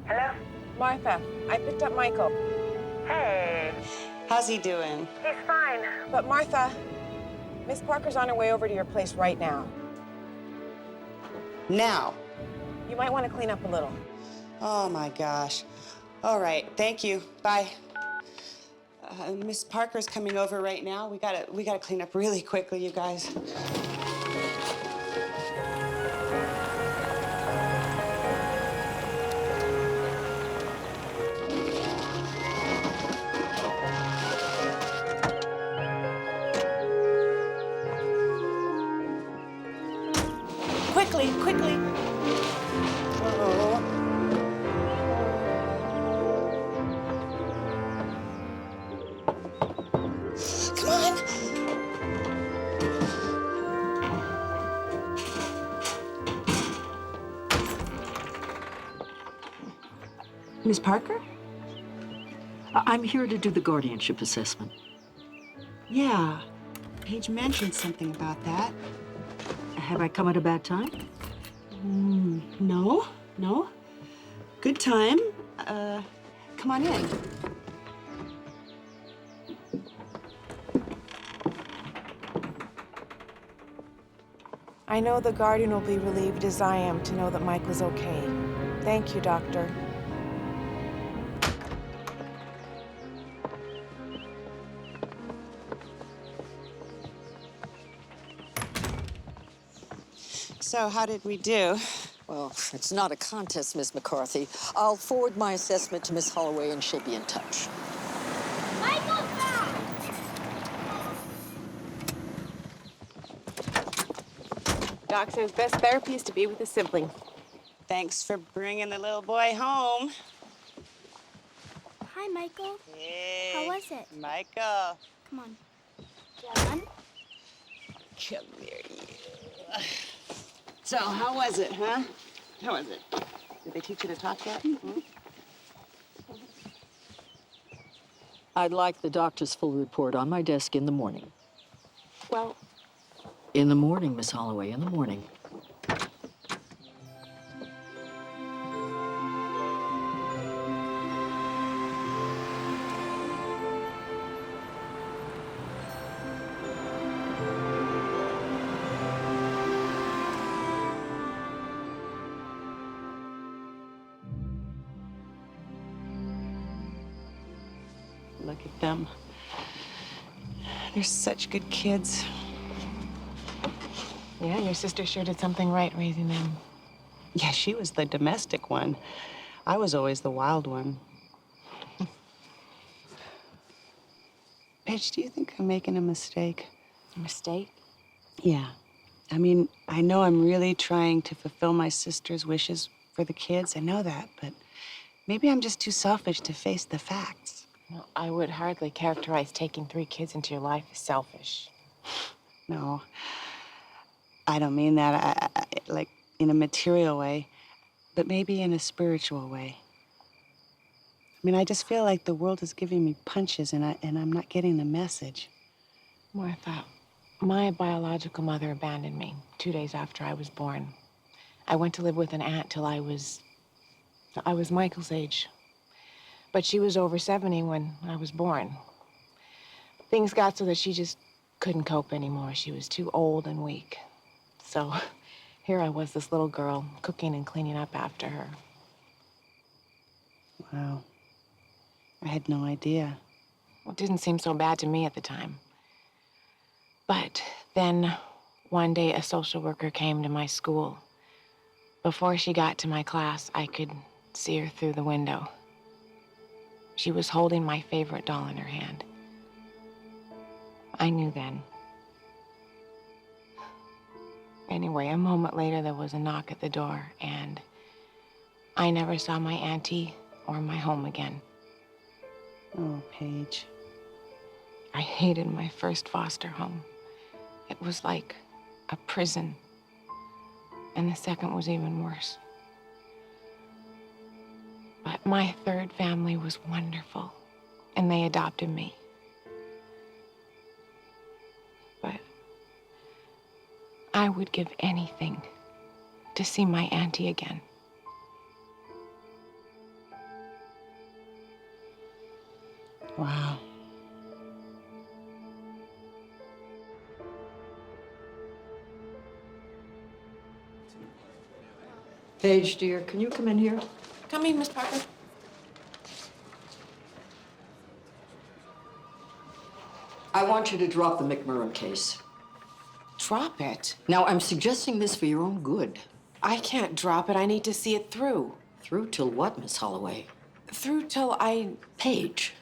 Hello? Martha, I picked up Michael. Hey. How's he doing? He's fine. But Martha, Miss Parker's on her way over to your place right now. Now. You might want to clean up a little. Oh, my gosh. All right, thank you. Bye. Miss Parker's coming over right now. We gotta clean up really quickly, you guys. Quickly, quickly. Oh. Come on. Miss Parker? I'm here to do the guardianship assessment. Yeah. Paige mentioned something about that. Have I come at a bad time? No. Good time. Come on in. I know the guardian will be relieved as I am to know that Mike was okay. Thank you, Doctor. So, how did we do? Well, it's not a contest, Miss McCarthy. I'll forward my assessment to Miss Holloway and she'll be in touch. Michael's back! Doc says best therapy is to be with a sibling. Thanks for bringing the little boy home. Hi, Michael. Hey. How was it? Michael. Come on. John? Come here, you. So, how was it, huh? How was it? Did they teach you to talk yet? I'd like the doctor's full report on my desk in the morning. Well, In the morning, Miss Holloway, in the morning. look at them. They're such good kids. Yeah, your sister sure did something right raising them. Yeah, she was the domestic one. I was always the wild one. Paige, do you think I'm making a mistake? A mistake? Yeah. I mean, I know I'm really trying to fulfill my sister's wishes for the kids. I know that, but maybe I'm just too selfish to face the facts. Well, I would hardly characterize taking 3 kids into your life as selfish. No, I don't mean that, like, in a material way, but maybe in a spiritual way. I mean, I just feel like the world is giving me punches and I'm not getting the message. Martha, my biological mother abandoned me 2 days after I was born. I went to live with an aunt till I was Michael's age. But she was over 70 when I was born. Things got so that she just couldn't cope anymore. She was too old and weak. So here I was, this little girl, cooking and cleaning up after her. Wow. I had no idea. Well, it didn't seem so bad to me at the time. But then one day a social worker came to my school. Before she got to my class, I could see her through the window. She was holding my favorite doll in her hand. I knew then. Anyway, a moment later, there was a knock at the door, and I never saw my auntie or my home again. Oh, Paige. I hated my first foster home. It was like a prison. And the second was even worse. But my third family was wonderful, and they adopted me. But I would give anything to see my auntie again. Wow. Paige, dear, can you come in here? Come in, Miss Parker. I want you to drop the McMurrin case. Drop it? Now, I'm suggesting this for your own good. I can't drop it. I need to see it through. Through till what, Miss Holloway? Through till I... Paige,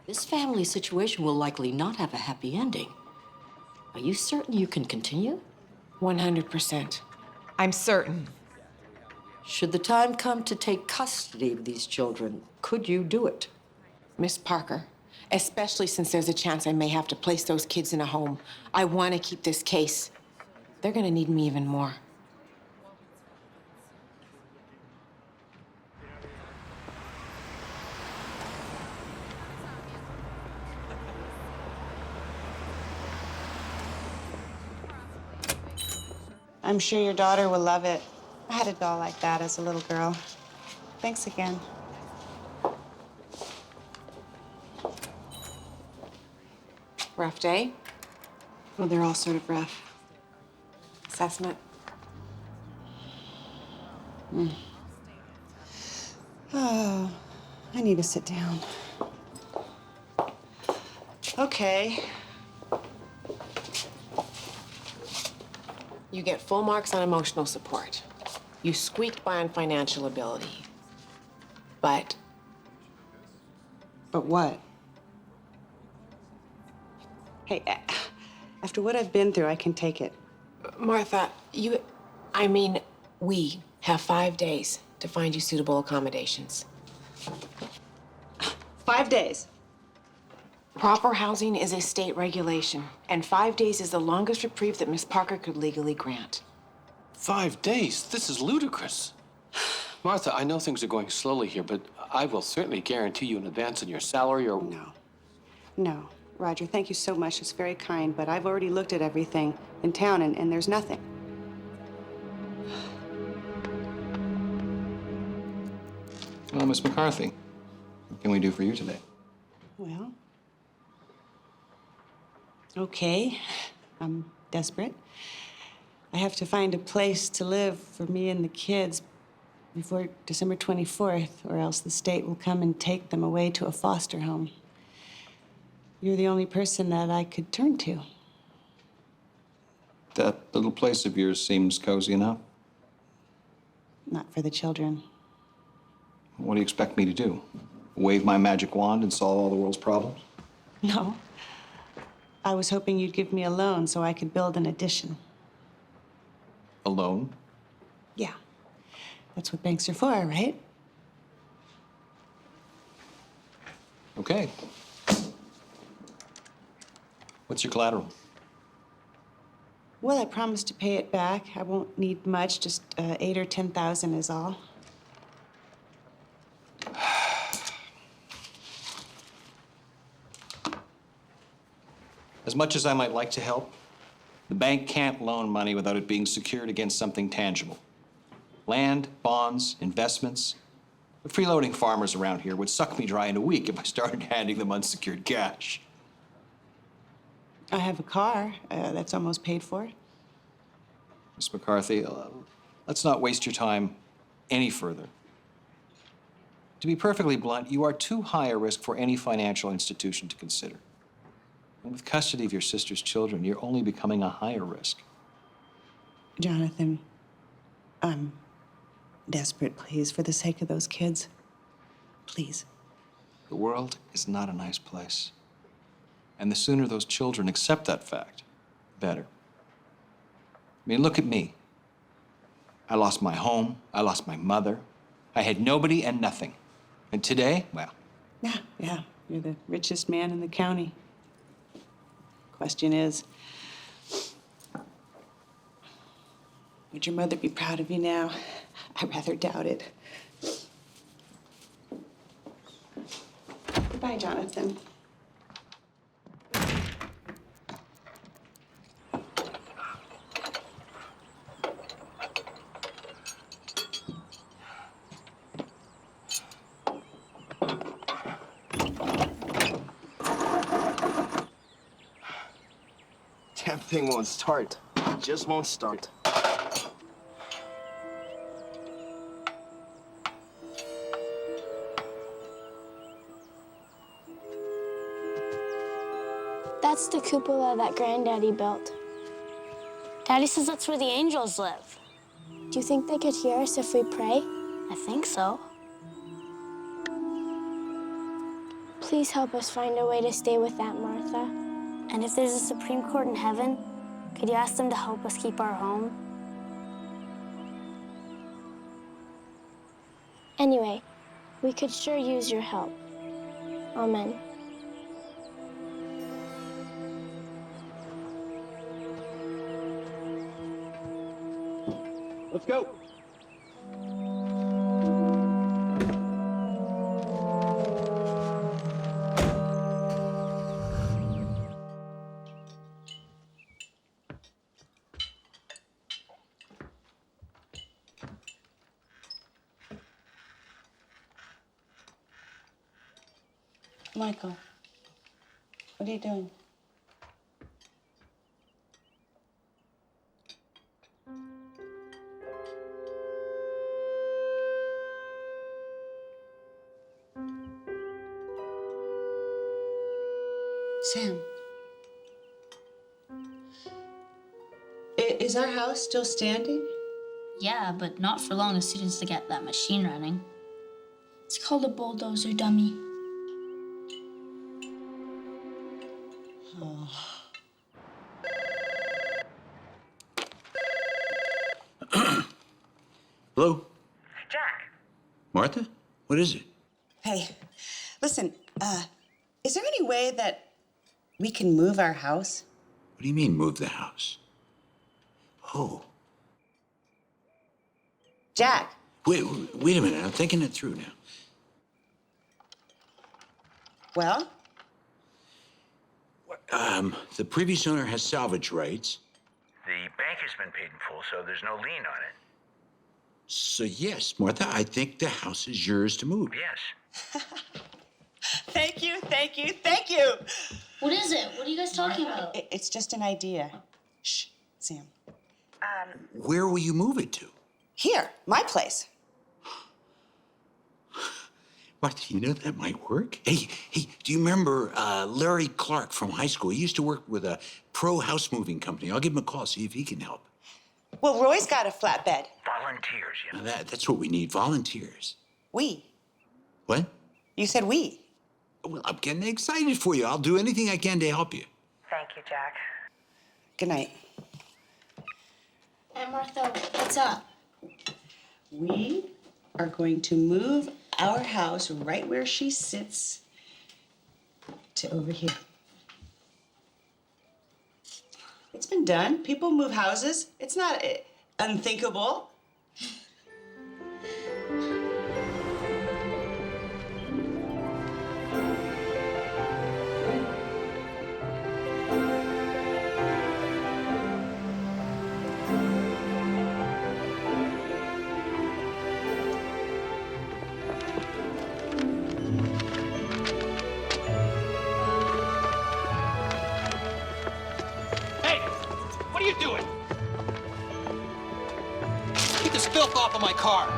this family situation will likely not have a happy ending. Are you certain you can continue? 100%. I'm certain. Should the time come to take custody of these children, could you do it? Miss Parker, especially since there's a chance I may have to place those kids in a home, I want to keep this case. They're going to need me even more. I'm sure your daughter will love it. I had a doll like that as a little girl. Thanks again. Rough day? Well, they're all sort of rough. Assessment? Oh, I need to sit down. Okay. You get full marks on emotional support. You squeaked by on financial ability. But what? Hey, after what I've been through, I can take it. Martha, we have 5 days to find you suitable accommodations. 5 days? Proper housing is a state regulation, and 5 days is the longest reprieve that Miss Parker could legally grant. 5 days? This is ludicrous. Martha, I know things are going slowly here, but I will certainly guarantee you an advance in your salary or... No. Roger, thank you so much. It's very kind, but I've already looked at everything in town, and there's nothing. Well, Miss McCarthy, what can we do for you today? Well, okay. I'm desperate. I have to find a place to live for me and the kids before December 24th, or else the state will come and take them away to a foster home. you're the only person that I could turn to. That little place of yours seems cozy enough. Not for the children. What do you expect me to do? Wave my magic wand and solve all the world's problems? No. I was hoping you'd give me a loan so I could build an addition. A loan? Yeah. That's what banks are for, right? Okay. What's your collateral? Well, I promised to pay it back. I won't need much, just 8,000 or 10,000 is all. As much as I might like to help, the bank can't loan money without it being secured against something tangible. Land, bonds, investments. The freeloading farmers around here would suck me dry in a week if I started handing them unsecured cash. I have a car that's almost paid for. Miss McCarthy, let's not waste your time any further. To be perfectly blunt, you are too high a risk for any financial institution to consider. And with custody of your sister's children, you're only becoming a higher risk. Jonathan, I'm desperate, please, for the sake of those kids. Please. The world is not a nice place. And the sooner those children accept that fact, the better. I mean, look at me. I lost my home, I lost my mother. I had nobody and nothing. And today, well. Yeah, you're the richest man in the county. Question is, would your mother be proud of you now? I rather doubt it. Goodbye, Jonathan. Damn thing won't start. It just won't start. That's the cupola that Granddaddy built. Daddy says that's where the angels live. Do you think they could hear us if we pray? I think so. Please help us find a way to stay with Aunt Martha. And if there's a Supreme Court in heaven, could you ask them to help us keep our home? Anyway, we could sure use your help. Amen. Let's go. Michael, what are you doing? Sam. Is our house still standing? Yeah, but not for long as soon as they get that machine running. It's called a bulldozer, dummy. Oh. Hello? Jack. Martha? What is it? Hey, listen, is there any way that we can move our house? What do you mean, move the house? Oh. Jack. Wait a minute. I'm thinking it through now. Well? The previous owner has salvage rights. The bank has been paid in full, so there's no lien on it. So yes, Martha, I think the house is yours to move. Yes. Thank you, thank you, thank you. What is it? What are you guys talking about? It's just an idea. Shh, Sam. Where will you move it to? Here, my place. Martha, you know that might work? Hey, do you remember Larry Clark from high school? He used to work with a pro house moving company. I'll give him a call, see if he can help. Well, Roy's got a flatbed. Volunteers, yeah. Now that's what we need, volunteers. We. What? You said we. Well, I'm getting excited for you. I'll do anything I can to help you. Thank you, Jack. Good night. Aunt Martha, what's up? We are going to move our house right where she sits to over here. It's been done. People move houses. It's not unthinkable. Hey, what are you doing? Get this filth off of my car.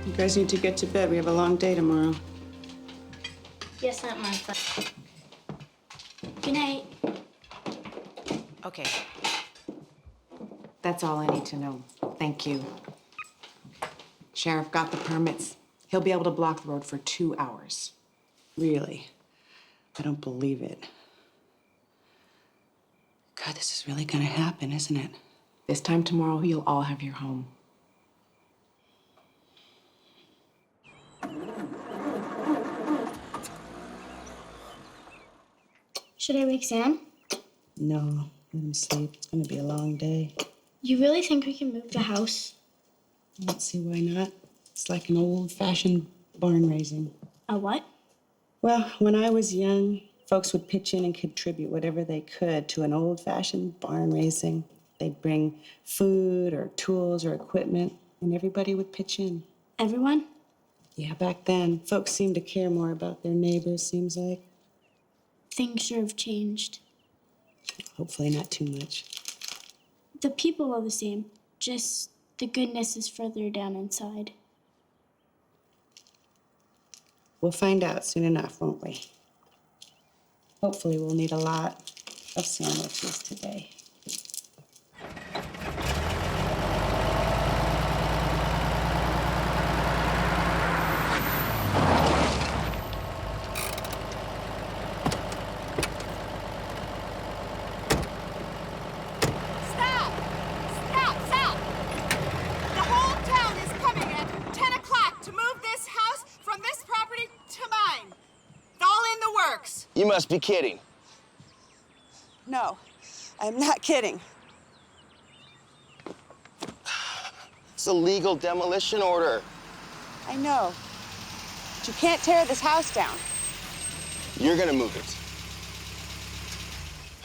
You guys need to get to bed. We have a long day tomorrow. Yes, Aunt Martha. Good night. Okay. That's all I need to know. Thank you. Sheriff got the permits. He'll be able to block the road for 2 hours. Really? I don't believe it. God, this is really gonna happen, isn't it? This time tomorrow, you'll all have your home. Should I wake Sam? No, let him sleep. It's gonna be a long day. You really think we can move the house? I don't see why not. It's like an old-fashioned barn raising. A what? Well, when I was young, folks would pitch in and contribute whatever they could to an old-fashioned barn raising. They'd bring food or tools or equipment, and everybody would pitch in. Everyone? Yeah, back then, folks seemed to care more about their neighbors, seems like. Things sure have changed. Hopefully not too much. The people are the same, just the goodness is further down inside. We'll find out soon enough, won't we? Hopefully we'll need a lot of sandwiches today. Stop! Stop! Stop! The whole town is coming at 10 o'clock to move this house from this property to mine. It's all in the works. You must be kidding. No, I'm not kidding. It's a legal demolition order. I know. But you can't tear this house down. You're gonna move it.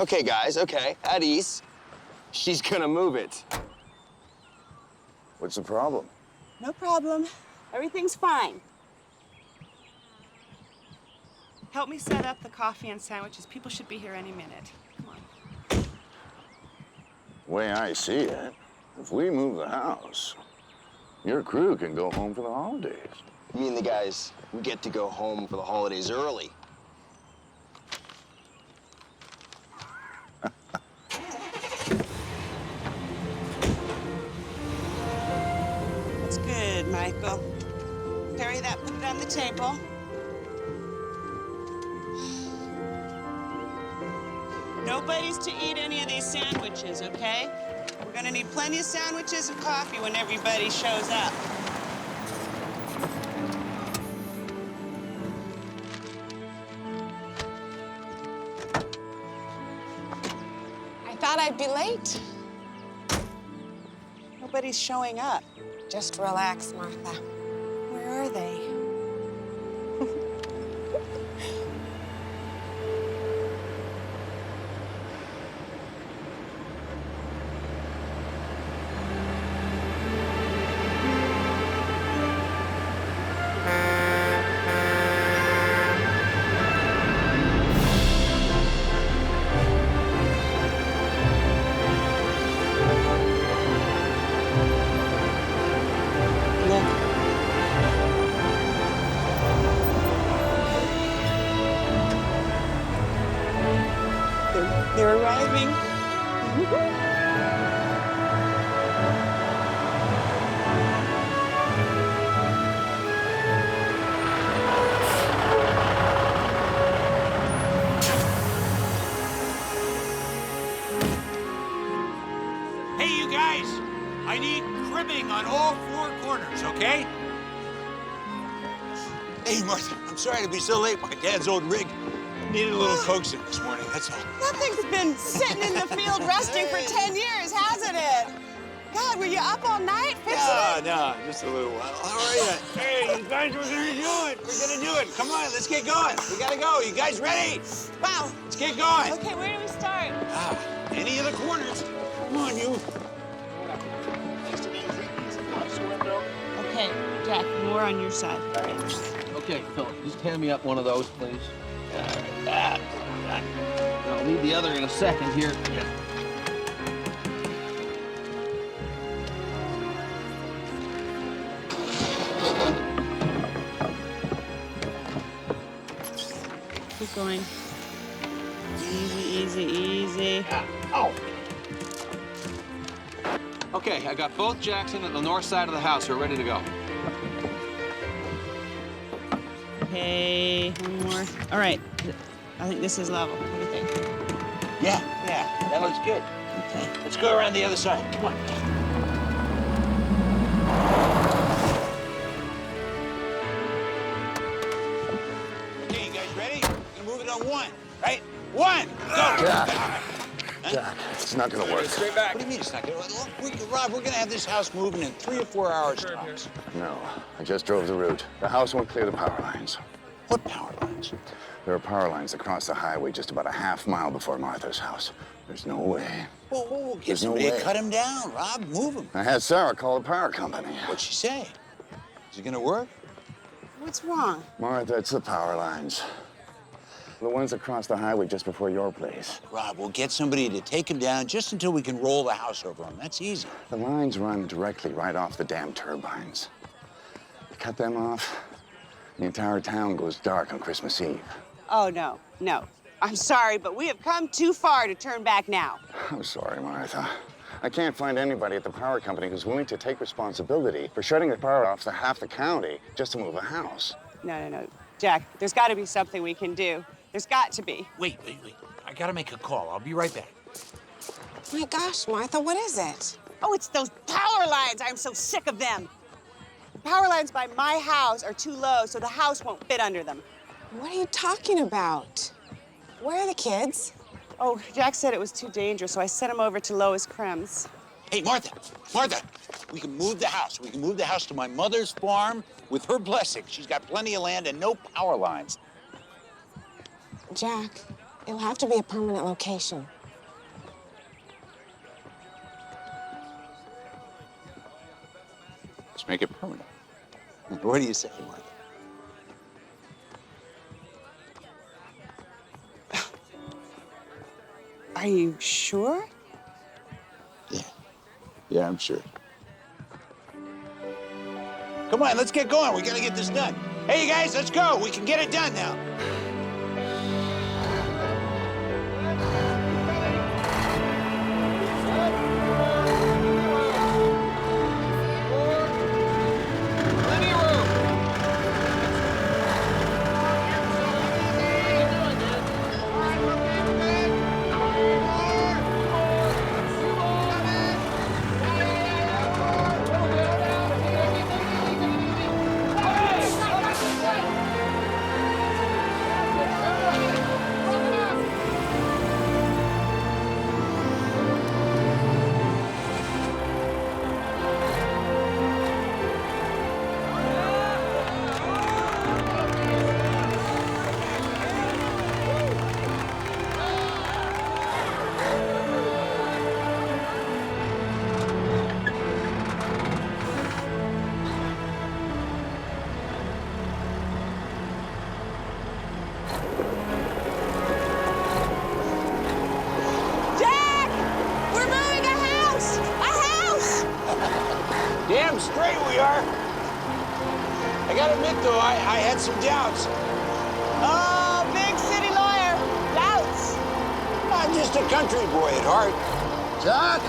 Okay, guys, okay, at ease. She's gonna move it. What's the problem? No problem. Everything's fine. Help me set up the coffee and sandwiches. People should be here any minute. Come on. The way I see it, if we move the house, your crew can go home for the holidays. Me and the guys, we get to go home for the holidays early. That's good, Michael. Carry that, put it on the table. Nobody's to eat any of these sandwiches, okay? We're gonna need plenty of sandwiches and coffee when everybody shows up. I thought I'd be late. Nobody's showing up. Just relax, Martha. Where are they? driving. Hey, you guys! I need cribbing on all four corners, okay? Hey, Martha, I'm sorry to be so late. My dad's old rig needed a little coaxing this morning, that's all. Nothing's been sitting in the field resting for 10 years, hasn't it? God, were you up all night fixing it? No, just a little while. How are you? Hey, you guys, we're gonna do it. We're gonna do it. Come on, let's get going. We gotta go. You guys ready? Wow. Let's get going. Okay, where do we start? Any of the corners. Come on, you. Okay, Jack, more on your side. Okay, Philip, just hand me up one of those, please. I'll need the other in a second here. Keep going. Easy, easy, easy. Oh. Okay, I got both Jackson at the north side of the house. We're ready to go. Okay, one more. All right, I think this is level. What do you think? Yeah, that looks good. Okay. Let's go around the other side. Come on. Okay, you guys ready? We're gonna move it on one, right? One, go! Jack, it's not gonna work. Straight back. What do you mean it's not gonna work? Rob, we're gonna have this house moving in 3 or 4 hours tops. No, I just drove the route. The house won't clear the power lines. What power lines? There are power lines across the highway just about a half-mile before Martha's house. There's no way. Whoa, get There's no somebody to way. cut him down, Rob. Move him. I had Sarah call the power company. What'd she say? Is it gonna work? What's wrong? Martha, it's the power lines. The ones across the highway just before your place. Rob, we'll get somebody to take him down just until we can roll the house over him. That's easy. The lines run directly right off the damn turbines. You cut them off, the entire town goes dark on Christmas Eve. Oh, no, no. I'm sorry, but we have come too far to turn back now. I'm sorry, Martha. I can't find anybody at the power company who's willing to take responsibility for shutting the power off to half the county just to move a house. No. Jack, there's got to be something we can do. There's got to be. Wait. I gotta make a call. I'll be right back. My gosh, Martha, what is it? Oh, it's those power lines. I'm so sick of them. The power lines by my house are too low, so the house won't fit under them. What are you talking about? Where are the kids? Oh, Jack said it was too dangerous, so I sent him over to Lois Krem's. Hey, Martha, we can move the house. We can move the house to my mother's farm with her blessing. She's got plenty of land and no power lines. Jack, it'll have to be a permanent location. Let's make it permanent. What do you say, Martha? Are you sure? Yeah, I'm sure. Come on, let's get going. We gotta get this done. Hey, you guys, let's go. We can get it done now. Damn straight we are. I gotta admit, though, I had some doubts. Oh, big city lawyer. Doubts. I'm just just a country boy at heart. Jack,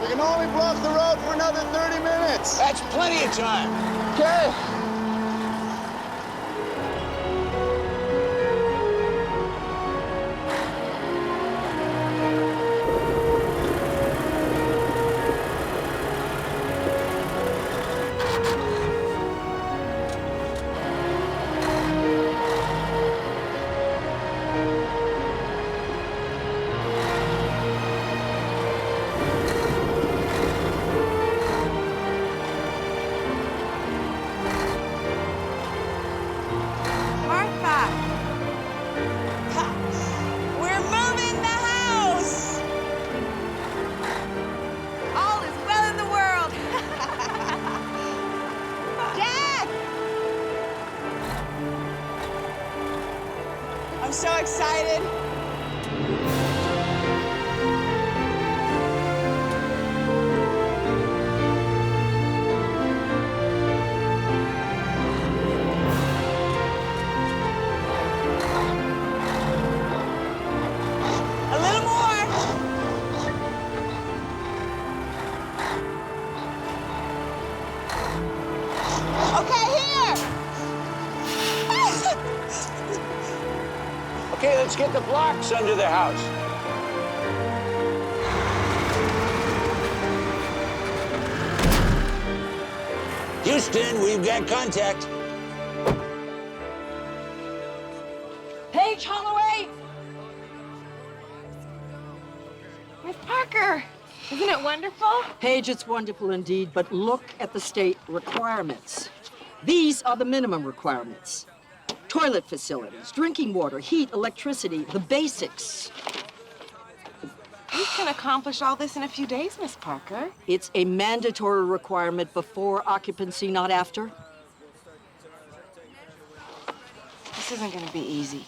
we can only block the road for another 30 minutes. That's plenty of time. Okay. Martha! We're moving the house! All is well in the world! Jack! I'm so excited. A little more. Okay, here. Okay, let's get the blocks under the house. Houston, we've got contact. Paige Holloway. Miss Parker, isn't it wonderful? Paige, it's wonderful indeed, but look at the state requirements. These are the minimum requirements. Toilet facilities, drinking water, heat, electricity, the basics. We can accomplish all this in a few days, Miss Parker. It's a mandatory requirement before occupancy, not after. This isn't gonna be easy.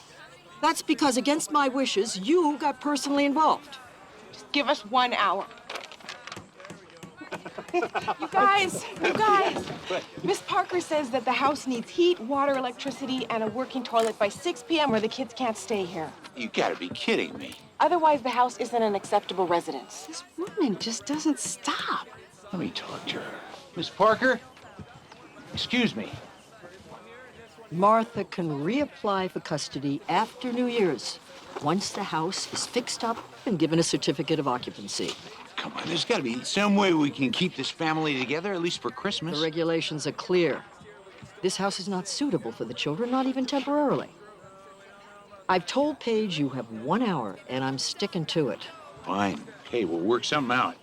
That's because against my wishes, you got personally involved. Just give us 1 hour. You guys, Miss Parker says that the house needs heat, water, electricity, and a working toilet by 6 p.m. or the kids can't stay here. You gotta be kidding me. Otherwise, the house isn't an acceptable residence. This woman just doesn't stop. Let me talk to her. Miss Parker? Excuse me. Martha can reapply for custody after New Year's, once the house is fixed up and given a certificate of occupancy. Come on, there's gotta be some way we can keep this family together, at least for Christmas. The regulations are clear. This house is not suitable for the children, not even temporarily. I've told Paige you have 1 hour, and I'm sticking to it. Fine. Okay, we'll work something out.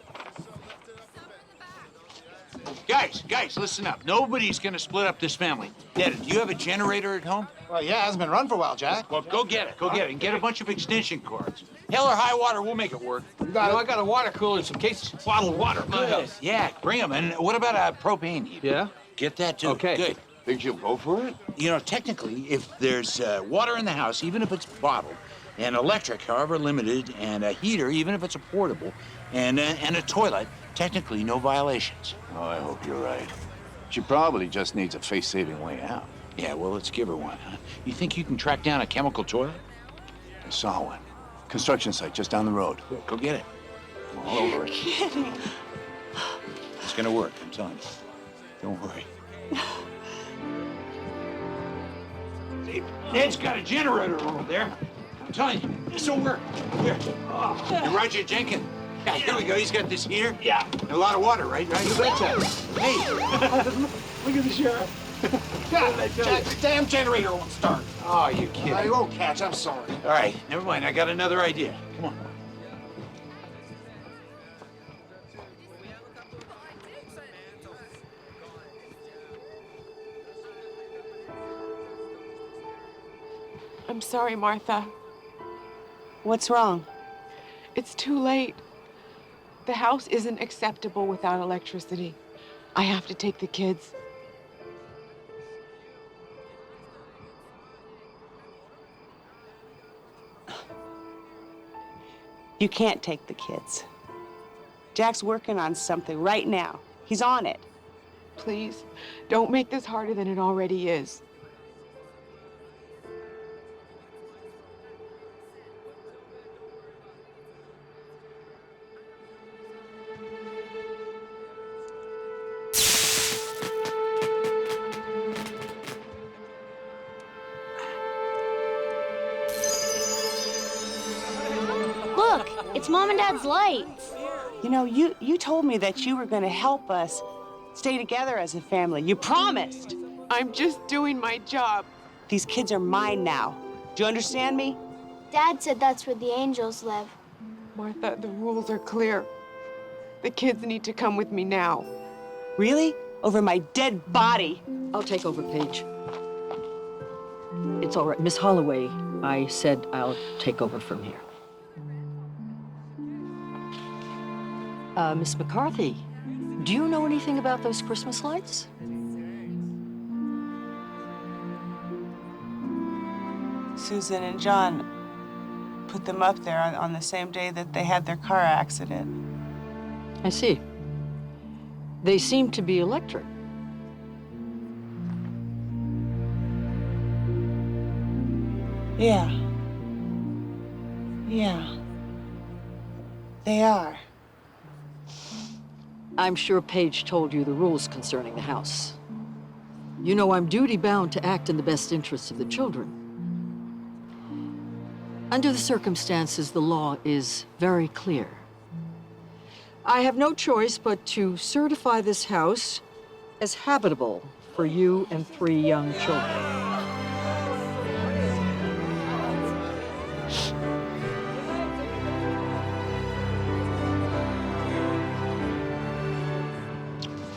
Guys, listen up. Nobody's gonna split up this family. Dad, do you have a generator at home? Well, yeah, it hasn't been run for a while, Jack. Well, go get it. And get a bunch of extension cords. Hell or high water, we'll make it work. I got a water cooler and some cases of bottled water in my house. Yeah, bring them. And what about a propane heater? Yeah? Get that too. Okay. Good. Think you'll go for it? You know, technically, if there's water in the house, even if it's bottled, and electric, however limited, and a heater, even if it's a portable, and a toilet, technically no violations. Oh, I hope you're right. She probably just needs a face-saving way out. Yeah, well, let's give her one, huh? You think you can track down a chemical toilet? I saw one. Construction site just down the road. Go get it. I'm all over it. It's gonna work, I'm telling you. Don't worry. See, Ned's got a generator over there. I'm telling you, this'll work. Here. And Roger Jenkins. Yeah, here we go. He's got this heater. Yeah. And a lot of water, right? Right? Hey. Look at the sheriff. God, Jack, the damn generator won't start. Oh, you kidding? I won't catch. I'm sorry. All right, never mind. I got another idea. Come on. I'm sorry, Martha. What's wrong? It's too late. The house isn't acceptable without electricity. I have to take the kids. You can't take the kids. Jack's working on something right now. He's on it. Please, don't make this harder than it already is. It's Mom and Dad's lights. You know, you told me that you were going to help us stay together as a family. You promised. I'm just doing my job. These kids are mine now. Do you understand me? Dad said that's where the angels live. Martha, the rules are clear. The kids need to come with me now. Really? Over my dead body? I'll take over, Paige. It's all right. Miss Holloway, I said I'll take over from here. Miss McCarthy, do you know anything about those Christmas lights? Susan and John put them up there on the same day that they had their car accident. I see. They seem to be electric. Yeah. Yeah. They are. I'm sure Paige told you the rules concerning the house. You know I'm duty-bound to act in the best interests of the children. Under the circumstances, the law is very clear. I have no choice but to certify this house as habitable for you and 3 young children.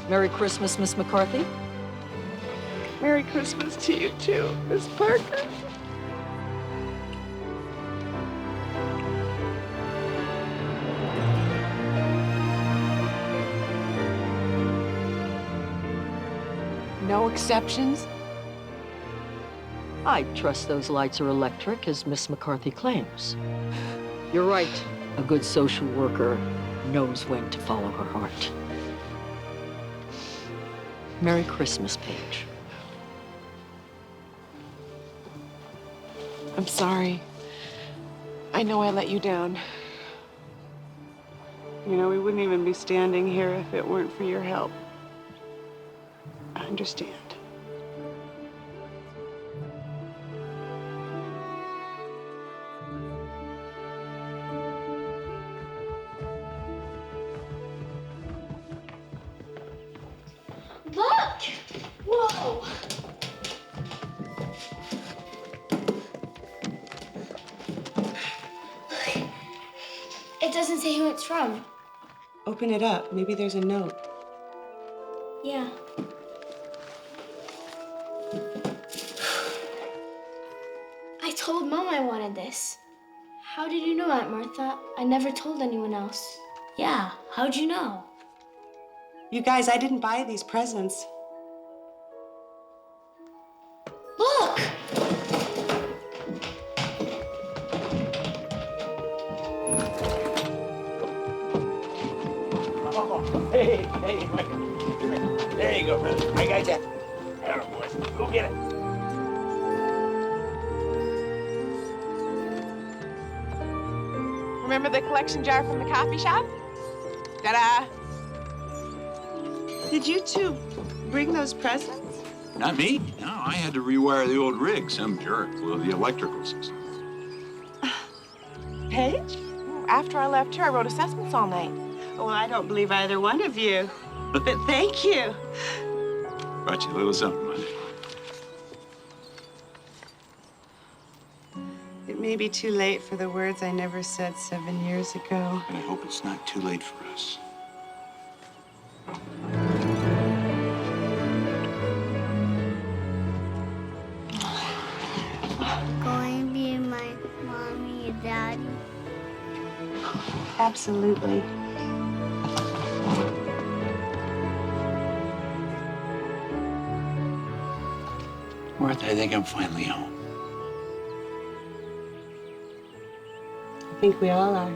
Merry Christmas, Miss McCarthy. Merry Christmas to you too, Miss Parker. No exceptions? I trust those lights are electric, as Miss McCarthy claims. You're right. A good social worker knows when to follow her heart. Merry Christmas, Paige. I'm sorry. I know I let you down. You know, we wouldn't even be standing here if it weren't for your help. I understand. Look! Whoa! It doesn't say who it's from. Open it up. Maybe there's a note. Yeah. I told Mom I wanted this. How did you know, Aunt Martha? I never told anyone else. Yeah, how'd you know? You guys, I didn't buy these presents. Look! Oh, hey, Mike. There you go, brother. I got you. There, boy. Go get it. Remember the collection jar from the coffee shop? Ta-da! Did you two bring those presents? Not me. No, I had to rewire the old rig. Some jerk blew the electrical system. Paige? After I left here, I wrote assessments all night. Well, I don't believe either one of you. But thank you. Brought you a little something, Monday. It may be too late for the words I never said 7 years ago. But I hope it's not too late for us. Going to be my mommy and daddy? Absolutely. Martha, I think I'm finally home. I think we all are.